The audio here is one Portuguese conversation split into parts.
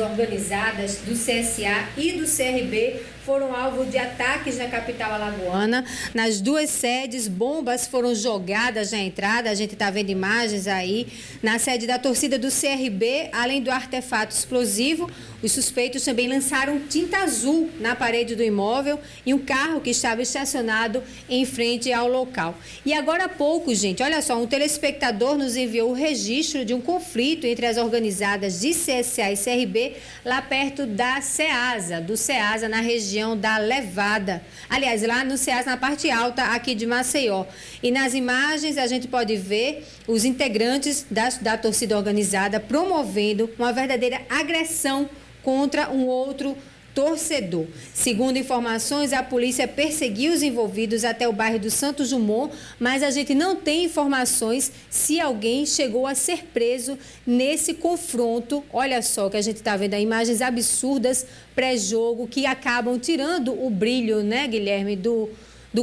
organizadas do CSA e do CRB foram alvo de ataques na capital alagoana. Nas duas sedes, bombas foram jogadas na entrada, a gente está vendo imagens aí. Na sede da torcida do CRB, além do artefato explosivo, os suspeitos também lançaram tinta azul na parede do imóvel e um carro que estava estacionado em frente ao local. E agora há pouco, gente, olha só, um telespectador nos enviou o registro de um conflito entre as organizadas de CSA e CRB lá perto da CEASA, do CEASA, na região da Levada. Aliás, lá no CEASA, na parte alta aqui de Maceió. E nas imagens a gente pode ver os integrantes da torcida organizada promovendo uma verdadeira agressão contra um outro torcedor. Segundo informações, a polícia perseguiu os envolvidos até o bairro do Santos Dumont, mas a gente não tem informações se alguém chegou a ser preso nesse confronto. Olha só que a gente está vendo aí, imagens absurdas pré-jogo que acabam tirando o brilho, né, Guilherme, do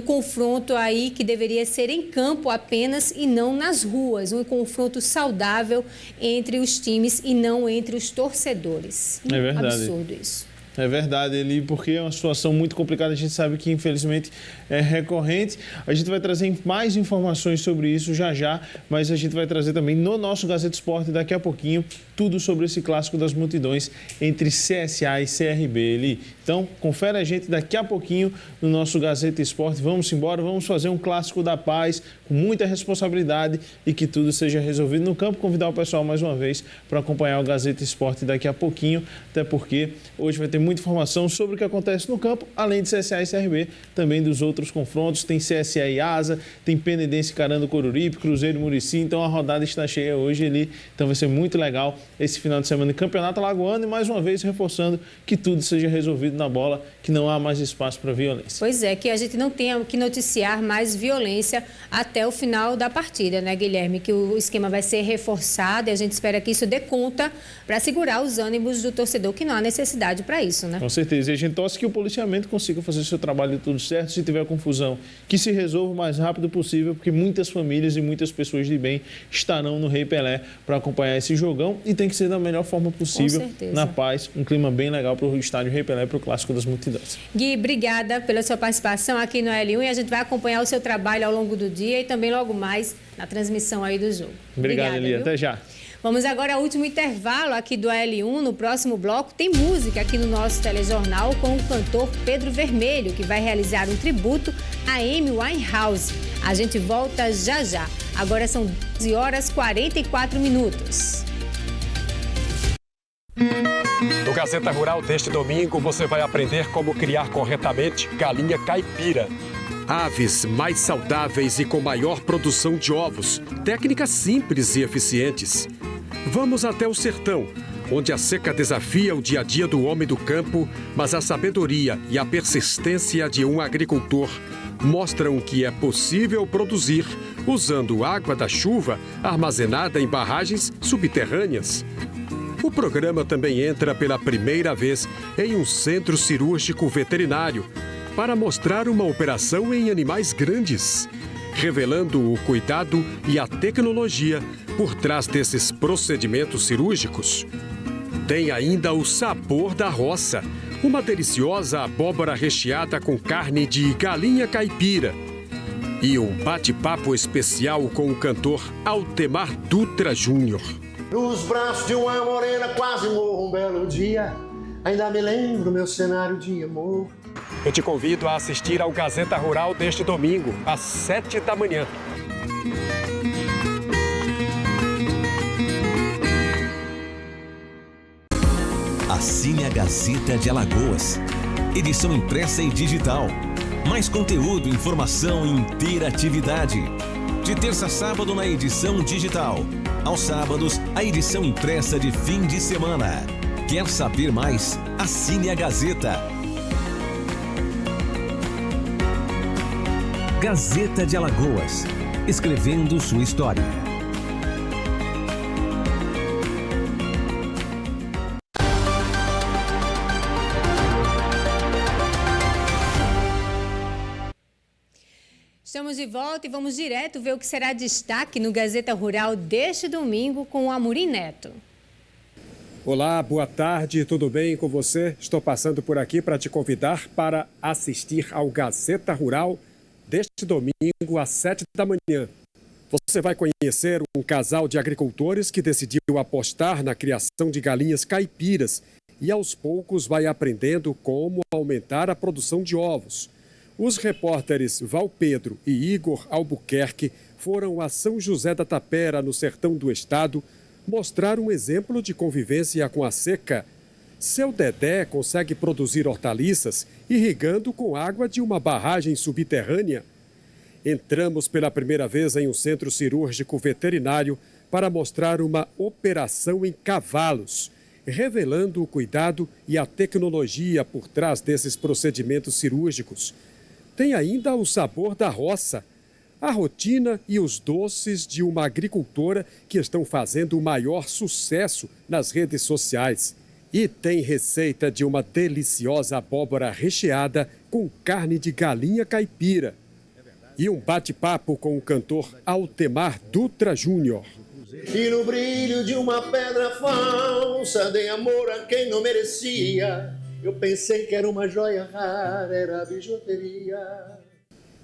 confronto aí que deveria ser em campo apenas e não nas ruas. Um confronto saudável entre os times e não entre os torcedores. É verdade. Absurdo isso. É verdade, Eli, porque é uma situação muito complicada, a gente sabe que infelizmente é recorrente. A gente vai trazer mais informações sobre isso já, mas a gente vai trazer também no nosso Gazeta Esporte daqui a pouquinho tudo sobre esse clássico das multidões entre CSA e CRB, Eli. Então, confere a gente daqui a pouquinho no nosso Gazeta Esporte. Vamos embora, vamos fazer um clássico da paz com muita responsabilidade e que tudo seja resolvido no campo. Convidar o pessoal mais uma vez para acompanhar o Gazeta Esporte daqui a pouquinho, até porque hoje vai ter muita informação sobre o que acontece no campo, além de CSA e CRB, também dos outros confrontos. Tem CSA e Asa, tem Penedense encarando Coruripe, Cruzeiro e Murici, então a rodada está cheia hoje ali, então vai ser muito legal esse final de semana de Campeonato Alagoano e mais uma vez reforçando que tudo seja resolvido na bola, que não há mais espaço para violência. Pois é, que a gente não tenha que noticiar mais violência até o final da partida, né, Guilherme? Que o esquema vai ser reforçado e a gente espera que isso dê conta para segurar os ânimos do torcedor, que não há necessidade para isso, né? Com certeza. E a gente torce que o policiamento consiga fazer o seu trabalho de tudo certo. Se tiver confusão, que se resolva o mais rápido possível, porque muitas famílias e muitas pessoas de bem estarão no Rei Pelé para acompanhar esse jogão e tem que ser da melhor forma possível, na paz, um clima bem legal para o estádio Rei Pelé, para o Clássico das Multidões. Gui, obrigada pela sua participação aqui no L1 e a gente vai acompanhar o seu trabalho ao longo do dia e também logo mais na transmissão aí do jogo. Obrigado, Eli. Até já. Vamos agora ao último intervalo aqui do AL1. No próximo bloco tem música aqui no nosso telejornal com o cantor Pedro Vermelho, que vai realizar um tributo a Amy Winehouse. A gente volta já. Agora são 12h44. No Gazeta Rural deste domingo, você vai aprender como criar corretamente galinha caipira. Aves mais saudáveis e com maior produção de ovos. Técnicas simples e eficientes. Vamos até o sertão, onde a seca desafia o dia a dia do homem do campo, mas a sabedoria e a persistência de um agricultor mostram que é possível produzir usando água da chuva armazenada em barragens subterrâneas. O programa também entra pela primeira vez em um centro cirúrgico veterinário para mostrar uma operação em animais grandes, revelando o cuidado e a tecnologia por trás desses procedimentos cirúrgicos. Tem ainda o sabor da roça, uma deliciosa abóbora recheada com carne de galinha caipira. E um bate-papo especial com o cantor Altemar Dutra Júnior. Nos braços de uma morena quase morro um belo dia. Ainda me lembro meu cenário de amor. Eu te convido a assistir ao Gazeta Rural deste domingo, às 7 da manhã. Assine a Gazeta de Alagoas. Edição impressa e digital. Mais conteúdo, informação e interatividade. De terça a sábado na edição digital. Aos sábados, a edição impressa de fim de semana. Quer saber mais? Assine a Gazeta. Gazeta de Alagoas. Escrevendo sua história. Estamos de volta e vamos direto ver o que será destaque no Gazeta Rural deste domingo com o Amorim Neto. Olá, boa tarde, tudo bem com você? Estou passando por aqui para te convidar para assistir ao Gazeta Rural deste domingo às 7 da manhã. Você vai conhecer um casal de agricultores que decidiu apostar na criação de galinhas caipiras e aos poucos vai aprendendo como aumentar a produção de ovos. Os repórteres Val Pedro e Igor Albuquerque foram a São José da Tapera, no sertão do estado, mostrar um exemplo de convivência com a seca. Seu Dedé consegue produzir hortaliças irrigando com água de uma barragem subterrânea. Entramos pela primeira vez em um centro cirúrgico veterinário para mostrar uma operação em cavalos, revelando o cuidado e a tecnologia por trás desses procedimentos cirúrgicos. Tem ainda o sabor da roça, a rotina e os doces de uma agricultora que estão fazendo o maior sucesso nas redes sociais. E tem receita de uma deliciosa abóbora recheada com carne de galinha caipira. E um bate-papo com o cantor Altemar Dutra Júnior. E no brilho de uma pedra falsa dei amor a quem não merecia. Eu pensei que era uma joia rara, era bijuteria.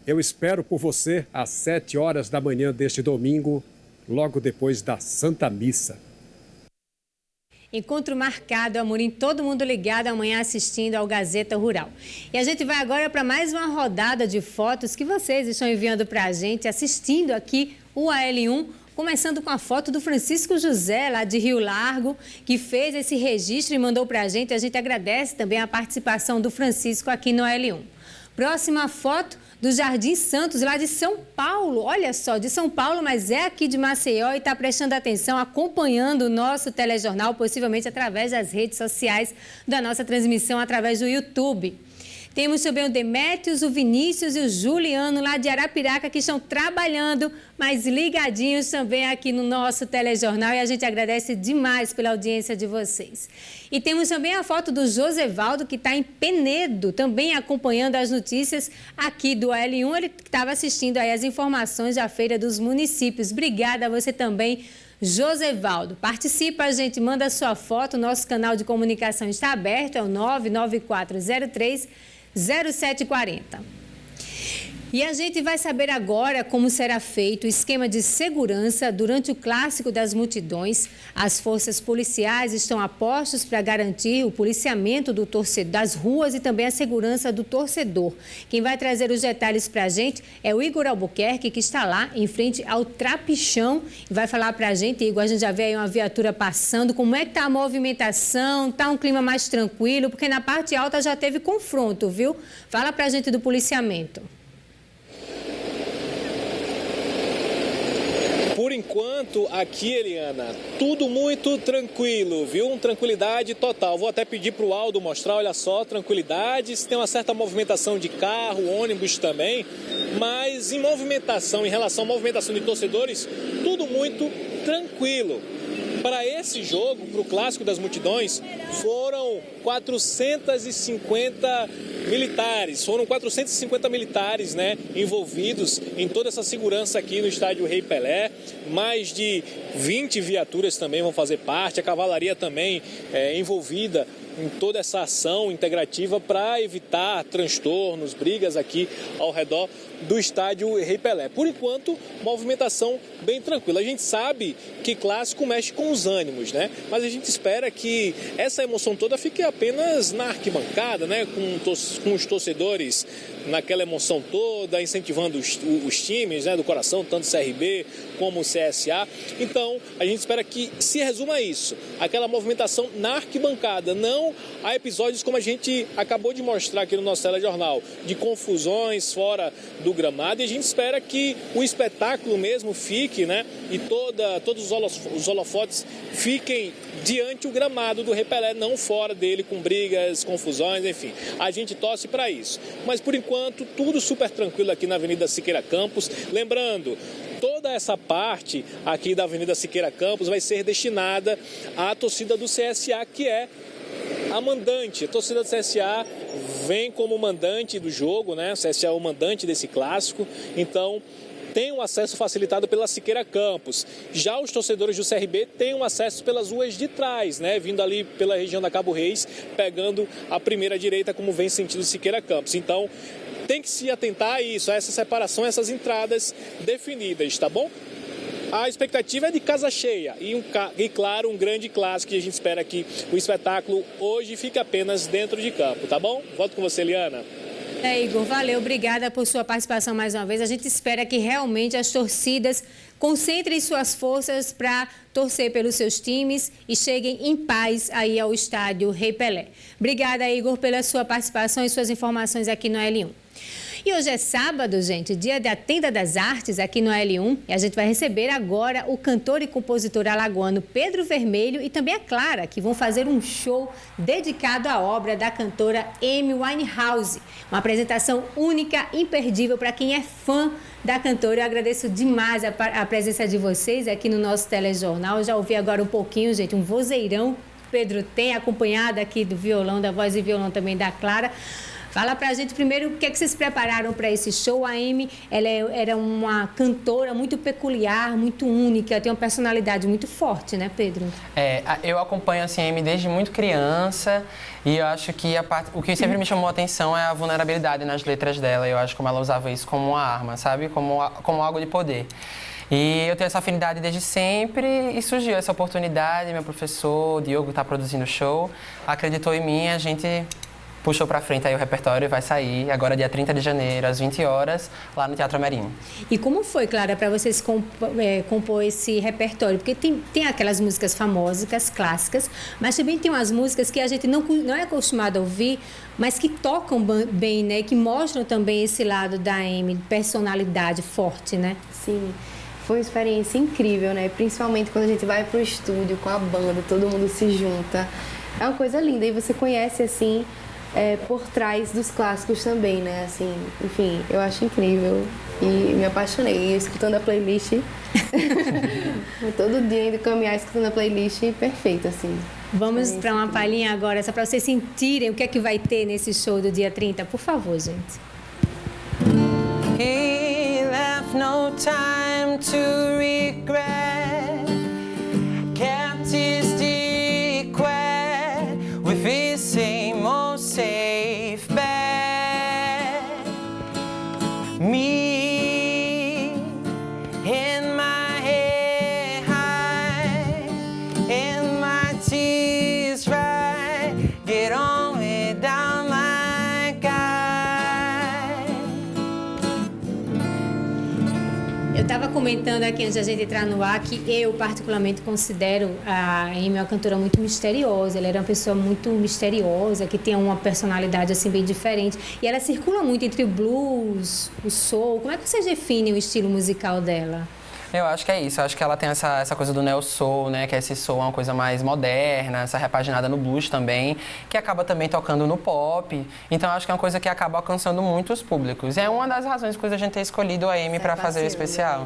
Eu espero por você às 7 horas da manhã deste domingo, logo depois da Santa Missa. Encontro marcado, Amorim, todo mundo ligado amanhã assistindo ao Gazeta Rural. E a gente vai agora para mais uma rodada de fotos que vocês estão enviando para a gente, assistindo aqui o AL1, começando com a foto do Francisco José, lá de Rio Largo, que fez esse registro e mandou para a gente. A gente agradece também a participação do Francisco aqui no AL1. Próxima foto do Jardim Santos, lá de São Paulo. Olha só, de São Paulo, mas é aqui de Maceió e está prestando atenção, acompanhando o nosso telejornal, possivelmente através das redes sociais da nossa transmissão, através do YouTube. Temos também o Demétrios, o Vinícius e o Juliano, lá de Arapiraca, que estão trabalhando, mas ligadinhos também aqui no nosso telejornal. E a gente agradece demais pela audiência de vocês. E temos também a foto do Josevaldo, que está em Penedo, também acompanhando as notícias aqui do AL1. Ele estava assistindo aí as informações da Feira dos Municípios. Obrigada a você também, Josevaldo. Participa, a gente manda a sua foto. Nosso canal de comunicação está aberto, é o 99403-0740. E a gente vai saber agora como será feito o esquema de segurança durante o Clássico das Multidões. As forças policiais estão a postos para garantir o policiamento do torcedor, das ruas e também a segurança do torcedor. Quem vai trazer os detalhes para a gente é o Igor Albuquerque, que está lá em frente ao Trapichão e vai falar para a gente. Igor, a gente já vê aí uma viatura passando. Como é que está a movimentação? Está um clima mais tranquilo? Porque na parte alta já teve confronto, viu? Fala para a gente do policiamento. Por enquanto, aqui, Eliana, tudo muito tranquilo, viu? Tranquilidade total. Vou até pedir para o Aldo mostrar, olha só, tranquilidade. Tem uma certa movimentação de carro, ônibus também, mas em relação à movimentação de torcedores, tudo muito tranquilo. Para esse jogo, para o Clássico das Multidões, foram 450 militares, né, envolvidos em toda essa segurança aqui no estádio Rei Pelé. Mais de 20 viaturas também vão fazer parte, a cavalaria também envolvida em toda essa ação integrativa para evitar transtornos, brigas aqui ao redor do estádio Rei Pelé. Por enquanto, movimentação bem tranquila. A gente sabe que clássico mexe com os ânimos, né? Mas a gente espera que essa emoção toda fique apenas na arquibancada, né? Com os torcedores naquela emoção toda, incentivando os times, né, do coração, tanto o CRB como o CSA. Então, a gente espera que se resuma a isso, aquela movimentação na arquibancada, não a episódios como a gente acabou de mostrar aqui no nosso telejornal, de confusões fora do gramado, e a gente espera que o espetáculo mesmo fique, né, e todos os holofotes fiquem diante o gramado do Rei Pelé, não fora dele, com brigas, confusões, enfim. A gente torce para isso. Mas, por enquanto, tudo super tranquilo aqui na Avenida Siqueira Campos. Lembrando, toda essa parte aqui da Avenida Siqueira Campos vai ser destinada à torcida do CSA, que é a mandante. A torcida do CSA vem como mandante do jogo, né? O CSA é o mandante desse clássico. Então, têm um acesso facilitado pela Siqueira Campos. Já os torcedores do CRB têm um acesso pelas ruas de trás, né? Vindo ali pela região da Cabo Reis, pegando a primeira direita, como vem sentido Siqueira Campos. Então, tem que se atentar a isso, a essa separação, essas entradas definidas, tá bom? A expectativa é de casa cheia e, claro, um grande clássico, que a gente espera que o espetáculo hoje fique apenas dentro de campo, tá bom? Volto com você, Eliana. Igor, valeu, obrigada por sua participação mais uma vez. A gente espera que realmente as torcidas concentrem suas forças para torcer pelos seus times e cheguem em paz aí ao estádio Rei Pelé. Obrigada, Igor, pela sua participação e suas informações aqui no L1. E hoje é sábado, gente, dia da Tenda das Artes aqui no L1. E a gente vai receber agora o cantor e compositor alagoano Pedro Vermelho e também a Clara, que vão fazer um show dedicado à obra da cantora Amy Winehouse. Uma apresentação única, imperdível para quem é fã da cantora. Eu agradeço demais a presença de vocês aqui no nosso telejornal. Eu já ouvi agora um pouquinho, gente, um vozeirão. Pedro tem acompanhado aqui do violão, da voz e violão também da Clara. Fala pra gente primeiro o que é que vocês prepararam para esse show. A Amy, ela era uma cantora muito peculiar, muito única, tem uma personalidade muito forte, né, Pedro? Eu acompanho assim, a Amy desde muito criança e eu acho que o que sempre me chamou a atenção é a vulnerabilidade nas letras dela. Eu acho como ela usava isso como uma arma, sabe? Como algo de poder. E eu tenho essa afinidade desde sempre e surgiu essa oportunidade. Meu professor, o Diogo, está produzindo o show, acreditou em mim, a gente puxou pra frente aí o repertório e vai sair agora dia 30 de janeiro, às 20 horas, lá no Teatro Amerim. E como foi, Clara, para vocês compor esse repertório? Porque tem aquelas músicas famosas, clássicas, mas também tem umas músicas que a gente não é acostumado a ouvir, mas que tocam bem, né? E que mostram também esse lado da Amy, personalidade forte, né? Sim. Foi uma experiência incrível, né? Principalmente quando a gente vai pro estúdio com a banda, todo mundo se junta. É uma coisa linda e você conhece, assim, por trás dos clássicos também, né? Assim, enfim, eu acho incrível e me apaixonei escutando a playlist. Todo dia indo caminhar escutando a playlist, perfeito, assim. Vamos para uma palhinha agora, só para vocês sentirem o que é que vai ter nesse show do dia 30. Por favor, gente. He left no time to regret, kept his secret with his same old safe bet. Me in my head high, in my tears right, get on it down my guy. Eu estava comentando aqui antes da gente entrar no ar que eu particularmente considero a Amy uma cantora muito misteriosa. Ela era uma pessoa muito misteriosa, que tem uma personalidade assim bem diferente. E ela circula muito entre o blues, o soul. Como é que vocês definem o estilo musical dela? Eu acho que é isso, eu acho que ela tem essa coisa do neo-soul, né, que esse soul é uma coisa mais moderna, essa repaginada no blues também, que acaba também tocando no pop, então eu acho que é uma coisa que acaba alcançando muitos públicos. E é uma das razões por a gente ter escolhido a Amy para fazer o especial.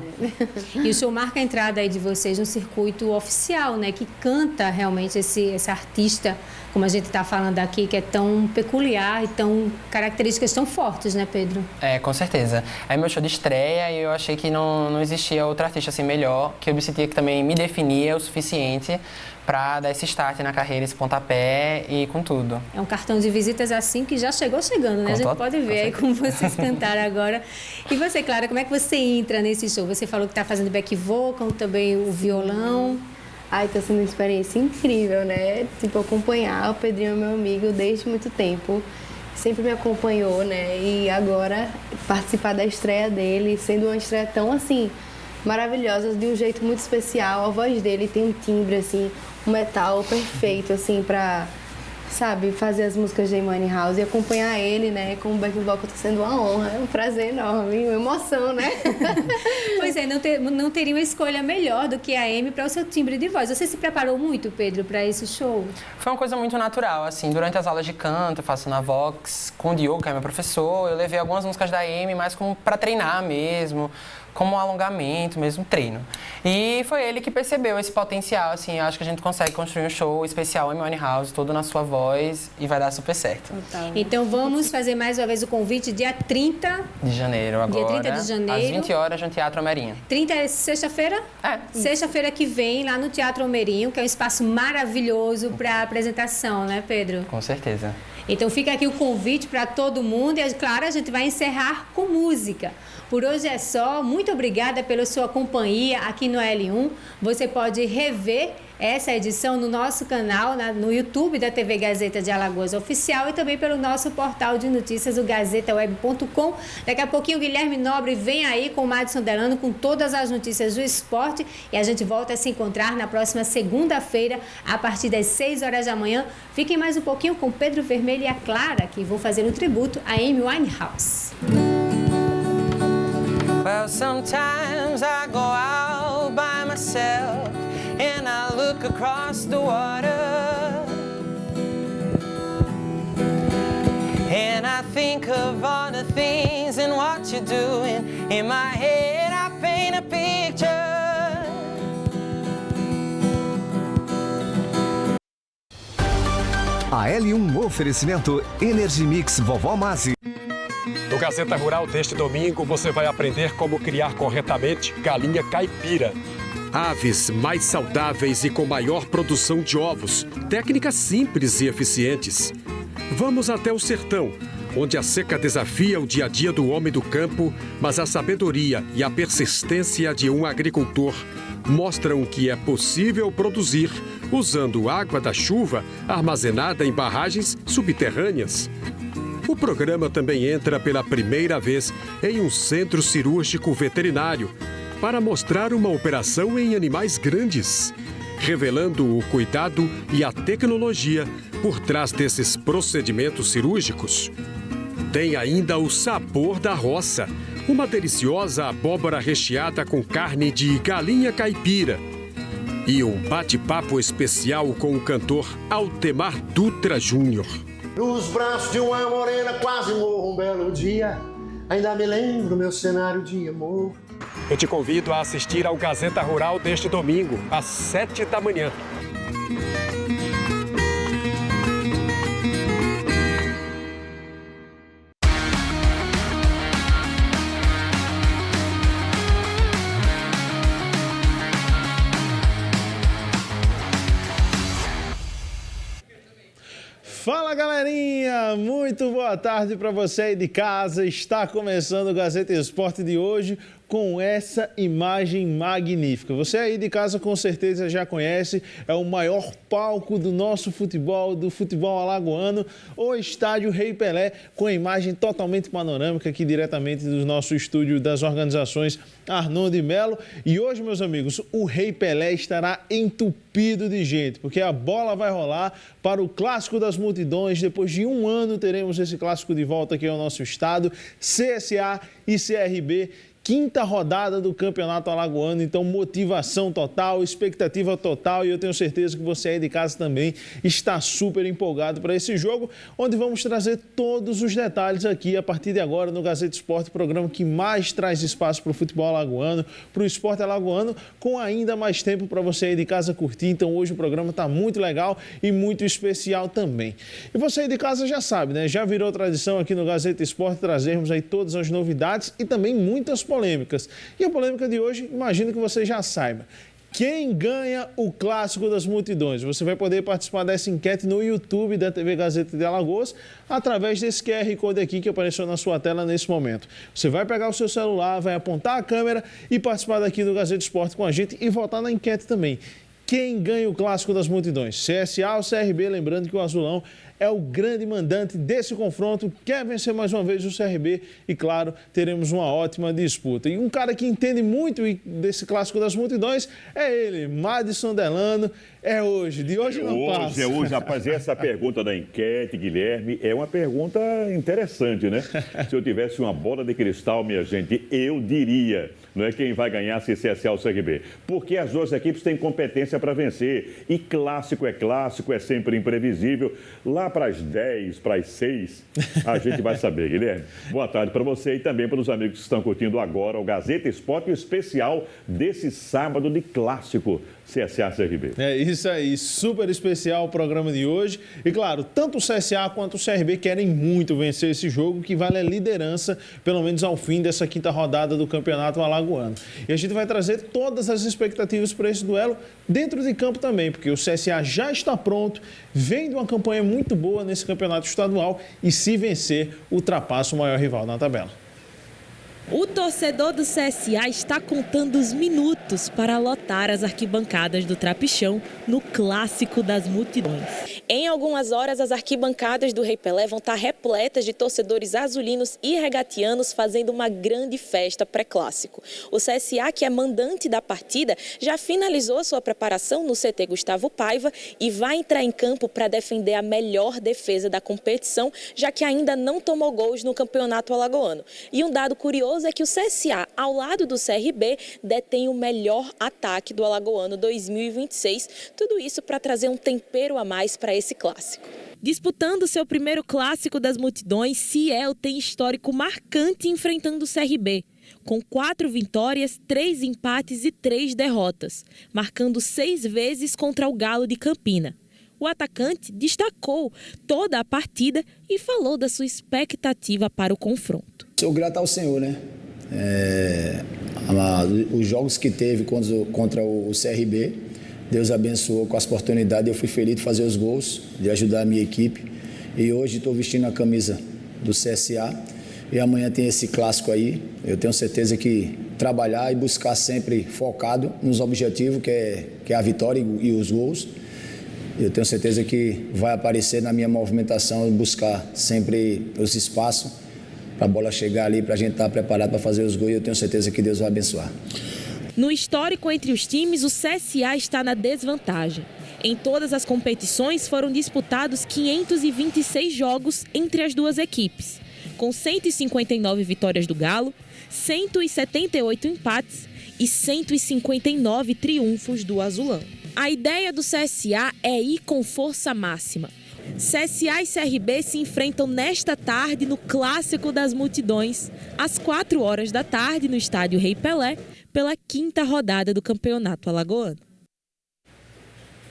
E o show marca a entrada aí de vocês no circuito oficial, né, que canta realmente esse artista, como a gente está falando aqui, que é tão peculiar e tão características tão fortes, né, Pedro? Com certeza. É meu show de estreia e eu achei que não existia outra artista assim melhor, que eu me sentia que também me definia o suficiente para dar esse start na carreira, esse pontapé e com tudo. É um cartão de visitas assim que já chegou chegando, né? A gente pode ver aí como vocês cantaram agora. E você, Clara, como é que você entra nesse show? Você falou que está fazendo back vocal, também o violão. Ai, tá sendo uma experiência incrível, né? Tipo, acompanhar o Pedrinho, meu amigo, desde muito tempo. Sempre me acompanhou, né? E agora participar da estreia dele, sendo uma estreia tão, assim, maravilhosa, de um jeito muito especial. A voz dele tem um timbre, assim, um metal perfeito, assim, pra, sabe, fazer as músicas de Amy Winehouse e acompanhar ele, né, com o back vocal tá sendo uma honra, é um prazer enorme, uma emoção, né? Pois é, não teria uma escolha melhor do que a Amy para o seu timbre de voz. Você se preparou muito, Pedro, para esse show? Foi uma coisa muito natural, assim, durante as aulas de canto, eu faço na Vox, com o Diogo, que é meu professor, eu levei algumas músicas da Amy, mais como para treinar mesmo, como um alongamento, mesmo treino. E foi ele que percebeu esse potencial, assim, eu acho que a gente consegue construir um show especial Amy Winehouse, todo na sua voz, após e vai dar super certo. Então vamos fazer mais uma vez o convite dia 30 de janeiro agora. Dia 30 de janeiro. Às 20 horas no Teatro Almerinho. 30 é sexta-feira? Sexta-feira que vem, lá no Teatro Almerinho, que é um espaço maravilhoso para apresentação, né, Pedro? Com certeza. Então fica aqui o convite para todo mundo e, claro, a gente vai encerrar com música. Por hoje é só. Muito obrigada pela sua companhia aqui no L1. Você pode rever essa edição no nosso canal, no YouTube da TV Gazeta de Alagoas Oficial e também pelo nosso portal de notícias, o gazetaweb.com. Daqui a pouquinho o Guilherme Nobre vem aí com o Madison Delano com todas as notícias do esporte e a gente volta a se encontrar na próxima segunda-feira a partir das 6 horas da manhã. Fiquem mais um pouquinho com Pedro Vermelho e a Clara, que vão fazer um tributo a Amy Winehouse. Well, sometimes I go out by myself and I look across the water and I think of all the things and what you're doing. In my head I paint a picture. A L1 oferecimento Energy Mix Vovó Mazzi. No Gazeta Rural deste domingo, você vai aprender como criar corretamente galinha caipira. Aves mais saudáveis e com maior produção de ovos. Técnicas simples e eficientes. Vamos até o sertão, onde a seca desafia o dia a dia do homem do campo, mas a sabedoria e a persistência de um agricultor mostram que é possível produzir usando água da chuva armazenada em barragens subterrâneas. O programa também entra pela primeira vez em um centro cirúrgico veterinário para mostrar uma operação em animais grandes, revelando o cuidado e a tecnologia por trás desses procedimentos cirúrgicos. Tem ainda o sabor da roça, uma deliciosa abóbora recheada com carne de galinha caipira. E um bate-papo especial com o cantor Altemar Dutra Júnior. Nos braços de uma morena quase morro um belo dia. Ainda me lembro meu cenário de amor. Eu te convido a assistir ao Gazeta Rural deste domingo, às 7 da manhã. Fala, galerinha! Muito boa tarde para você aí de casa. Está começando o Gazeta Esporte de hoje com essa imagem magnífica. Você aí de casa com certeza já conhece, é o maior palco do nosso futebol, do futebol alagoano, o Estádio Rei Pelé, com a imagem totalmente panorâmica aqui diretamente do nosso estúdio das organizações Arnon de Melo. E hoje, meus amigos, o Rei Pelé estará entupido de gente, porque a bola vai rolar para o Clássico das Multidões. Depois de um ano teremos esse clássico de volta aqui ao nosso estado, CSA e CRB. Quinta rodada do Campeonato Alagoano, então motivação total, expectativa total e eu tenho certeza que você aí de casa também está super empolgado para esse jogo, onde vamos trazer todos os detalhes aqui a partir de agora no Gazeta Esporte, programa que mais traz espaço para o futebol alagoano, para o esporte alagoano, com ainda mais tempo para você aí de casa curtir. Então hoje o programa está muito legal e muito especial também. E você aí de casa já sabe, né? Já virou tradição aqui no Gazeta Esporte trazermos aí todas as novidades e também muitas polêmicas. E a polêmica de hoje, imagino que você já saiba. Quem ganha o Clássico das Multidões? Você vai poder participar dessa enquete no YouTube da TV Gazeta de Alagoas através desse QR Code aqui que apareceu na sua tela nesse momento. Você vai pegar o seu celular, vai apontar a câmera e participar daqui do Gazeta Esporte com a gente e votar na enquete também. Quem ganha o Clássico das Multidões? CSA ou CRB? Lembrando que o Azulão é o grande mandante desse confronto, quer vencer mais uma vez o CRB e, claro, teremos uma ótima disputa. E um cara que entende muito desse Clássico das Multidões é ele, Madison Delano. É hoje, de hoje não passa. É hoje, rapaz, essa pergunta da enquete, Guilherme, é uma pergunta interessante, né? Se eu tivesse uma bola de cristal, minha gente, eu diria, não é quem vai ganhar se CSA ou CRB, porque as duas equipes têm competência para vencer e clássico é sempre imprevisível. Lá lá para as 10, para as 6, a gente vai saber, Guilherme. Boa tarde para você e também para os amigos que estão curtindo agora o Gazeta Esporte, o especial desse sábado de clássico CSA-CRB. É isso aí, super especial o programa de hoje. E claro, tanto o CSA quanto o CRB querem muito vencer esse jogo, que vale a liderança, pelo menos ao fim dessa quinta rodada do Campeonato Alagoano. E a gente vai trazer todas as expectativas para esse duelo dentro de campo também, porque o CSA já está pronto, vem de uma campanha muito boa nesse campeonato estadual e, se vencer, ultrapassa o maior rival na tabela. O torcedor do CSA está contando os minutos para lotar as arquibancadas do Trapichão no Clássico das Multidões. Em algumas horas, as arquibancadas do Rei Pelé vão estar repletas de torcedores azulinos e regatianos fazendo uma grande festa pré-clássico. O CSA, que é mandante da partida, já finalizou sua preparação no CT Gustavo Paiva e vai entrar em campo para defender a melhor defesa da competição, já que ainda não tomou gols no Campeonato Alagoano. E um dado curioso é que o CSA, ao lado do CRB, detém o melhor ataque do Alagoano 2026. Tudo isso para trazer um tempero a mais para esse clássico. Disputando seu primeiro clássico das multidões, Ciel tem histórico marcante enfrentando o CRB, com 4 vitórias, 3 empates e 3 derrotas, marcando 6 vezes contra o Galo de Campina. O atacante destacou toda a partida e falou da sua expectativa para o confronto. Sou grato ao Senhor, né? Os jogos que teve contra o CRB, Deus abençoou com as oportunidades. Eu fui feliz de fazer os gols, de ajudar a minha equipe. E hoje estou vestindo a camisa do CSA. E amanhã tem esse clássico aí. Eu tenho certeza que trabalhar e buscar sempre focado nos objetivos, que é a vitória e os gols. Eu tenho certeza que vai aparecer na minha movimentação e buscar sempre os espaços para a bola chegar ali, para a gente estar preparado para fazer os gols. E eu tenho certeza que Deus vai abençoar. No histórico entre os times, o CSA está na desvantagem. Em todas as competições foram disputados 526 jogos entre as duas equipes, com 159 vitórias do Galo, 178 empates e 159 triunfos do Azulão. A ideia do CSA é ir com força máxima. CSA e CRB se enfrentam nesta tarde no Clássico das Multidões, às 4 horas da tarde, no estádio Rei Pelé, pela 5ª rodada do Campeonato Alagoano.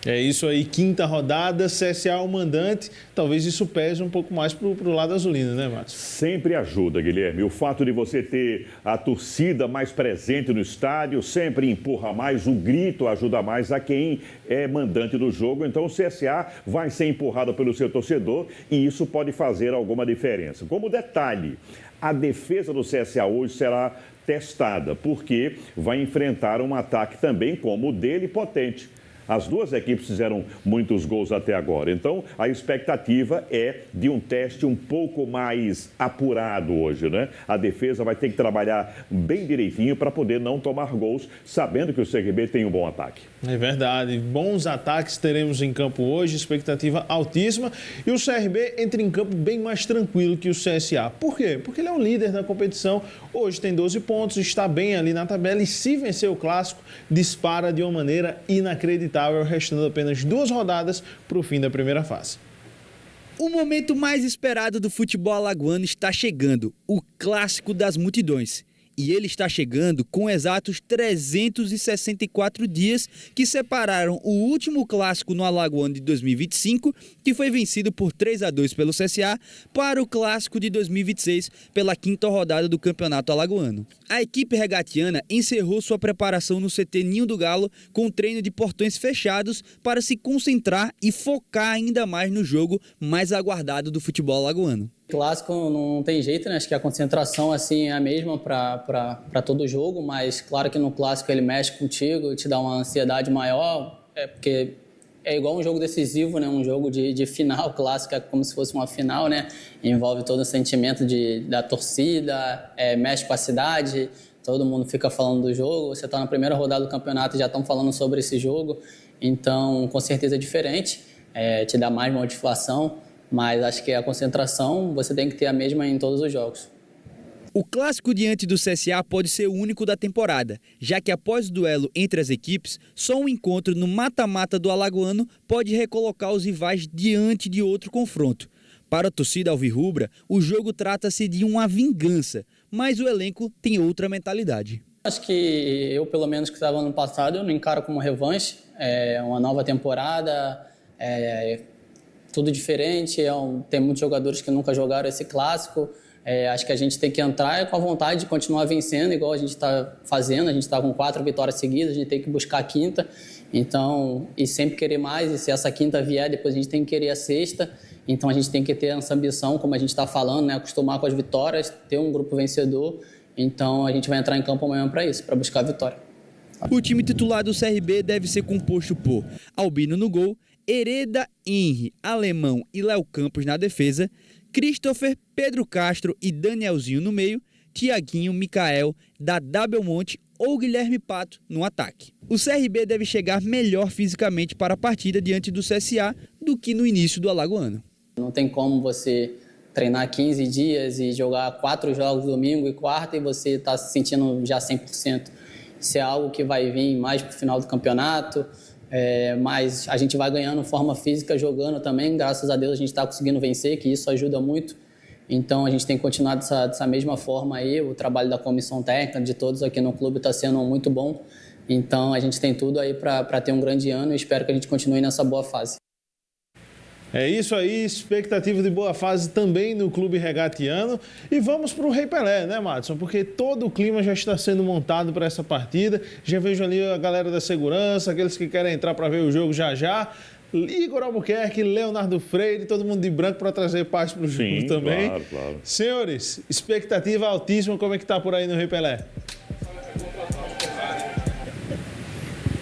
É isso aí, 5ª rodada, CSA o mandante. Talvez isso pese um pouco mais para o lado azulino, né, Márcio? Sempre ajuda, Guilherme. O fato de você ter a torcida mais presente no estádio sempre empurra mais, o grito ajuda mais a quem é mandante do jogo. Então o CSA vai ser empurrado pelo seu torcedor e isso pode fazer alguma diferença. Como detalhe, a defesa do CSA hoje será testada, porque vai enfrentar um ataque também como o dele, potente. As duas equipes fizeram muitos gols até agora. Então, a expectativa é de um teste um pouco mais apurado hoje, né? A defesa vai ter que trabalhar bem direitinho para poder não tomar gols, sabendo que o CRB tem um bom ataque. É verdade. Bons ataques teremos em campo hoje, expectativa altíssima. E o CRB entra em campo bem mais tranquilo que o CSA. Por quê? Porque ele é o líder da competição. Hoje tem 12 pontos, está bem ali na tabela e, se vencer o clássico, dispara de uma maneira inacreditável, restando apenas 2 rodadas para o fim da primeira fase. O momento mais esperado do futebol alagoano está chegando, o Clássico das Multidões. E ele está chegando com exatos 364 dias que separaram o último clássico no Alagoano de 2025, que foi vencido por 3-2 pelo CSA, para o clássico de 2026 pela 5ª rodada do Campeonato Alagoano. A equipe regatiana encerrou sua preparação no CT Ninho do Galo com treino de portões fechados para se concentrar e focar ainda mais no jogo mais aguardado do futebol alagoano. Clássico não tem jeito, né? Acho que a concentração assim, é a mesma para todo jogo, mas claro que no clássico ele mexe contigo, te dá uma ansiedade maior, porque é igual um jogo decisivo, né? Um jogo de final, clássico é como se fosse uma final, né? Envolve todo o sentimento da torcida, mexe com a cidade, todo mundo fica falando do jogo, você está na primeira rodada do campeonato e já estão falando sobre esse jogo, então com certeza é diferente, te dá mais motivação. Mas acho que a concentração você tem que ter a mesma em todos os jogos. O clássico diante do CSA pode ser o único da temporada, já que após o duelo entre as equipes, só um encontro no mata-mata do alagoano pode recolocar os rivais diante de outro confronto. Para a torcida alvirrubra, o jogo trata-se de uma vingança, mas o elenco tem outra mentalidade. Acho que eu, pelo menos que estava ano passado, eu não encaro como revanche. É uma nova temporada, tudo diferente, tem muitos jogadores que nunca jogaram esse clássico. Acho que a gente tem que entrar com a vontade de continuar vencendo, igual a gente está fazendo. A gente está com 4 vitórias seguidas, a gente tem que buscar a quinta. Então, e sempre querer mais, e se essa quinta vier, depois a gente tem que querer a sexta. Então, a gente tem que ter essa ambição, como a gente está falando, né? Acostumar com as vitórias, ter um grupo vencedor. Então, a gente vai entrar em campo amanhã para isso, para buscar a vitória. O time titular do CRB deve ser composto por Albino no gol, Hereda, Henry, Alemão e Léo Campos na defesa, Christopher, Pedro Castro e Danielzinho no meio, Tiaguinho, Micael, Dadá Belmonte ou Guilherme Pato no ataque. O CRB deve chegar melhor fisicamente para a partida diante do CSA do que no início do alagoano. Não tem como você treinar 15 dias e jogar 4 jogos domingo e quarta e você está se sentindo já 100%. Isso é algo que vai vir mais para o final do campeonato, mas a gente vai ganhando forma física jogando também. Graças a Deus a gente está conseguindo vencer, que isso ajuda muito. Então a gente tem que continuar dessa mesma forma aí. O trabalho da comissão técnica, de todos aqui no clube, está sendo muito bom. Então a gente tem tudo aí para ter um grande ano e espero que a gente continue nessa boa fase. É isso aí, expectativa de boa fase também no clube regatiano. E vamos para o Rei Pelé, né, Madison? Porque todo o clima já está sendo montado para essa partida. Já vejo ali a galera da segurança, aqueles que querem entrar para ver o jogo já. Igor Albuquerque, Leonardo Freire, todo mundo de branco para trazer paz para o jogo também. Claro. Senhores, expectativa altíssima, como é que está por aí no Rei Pelé?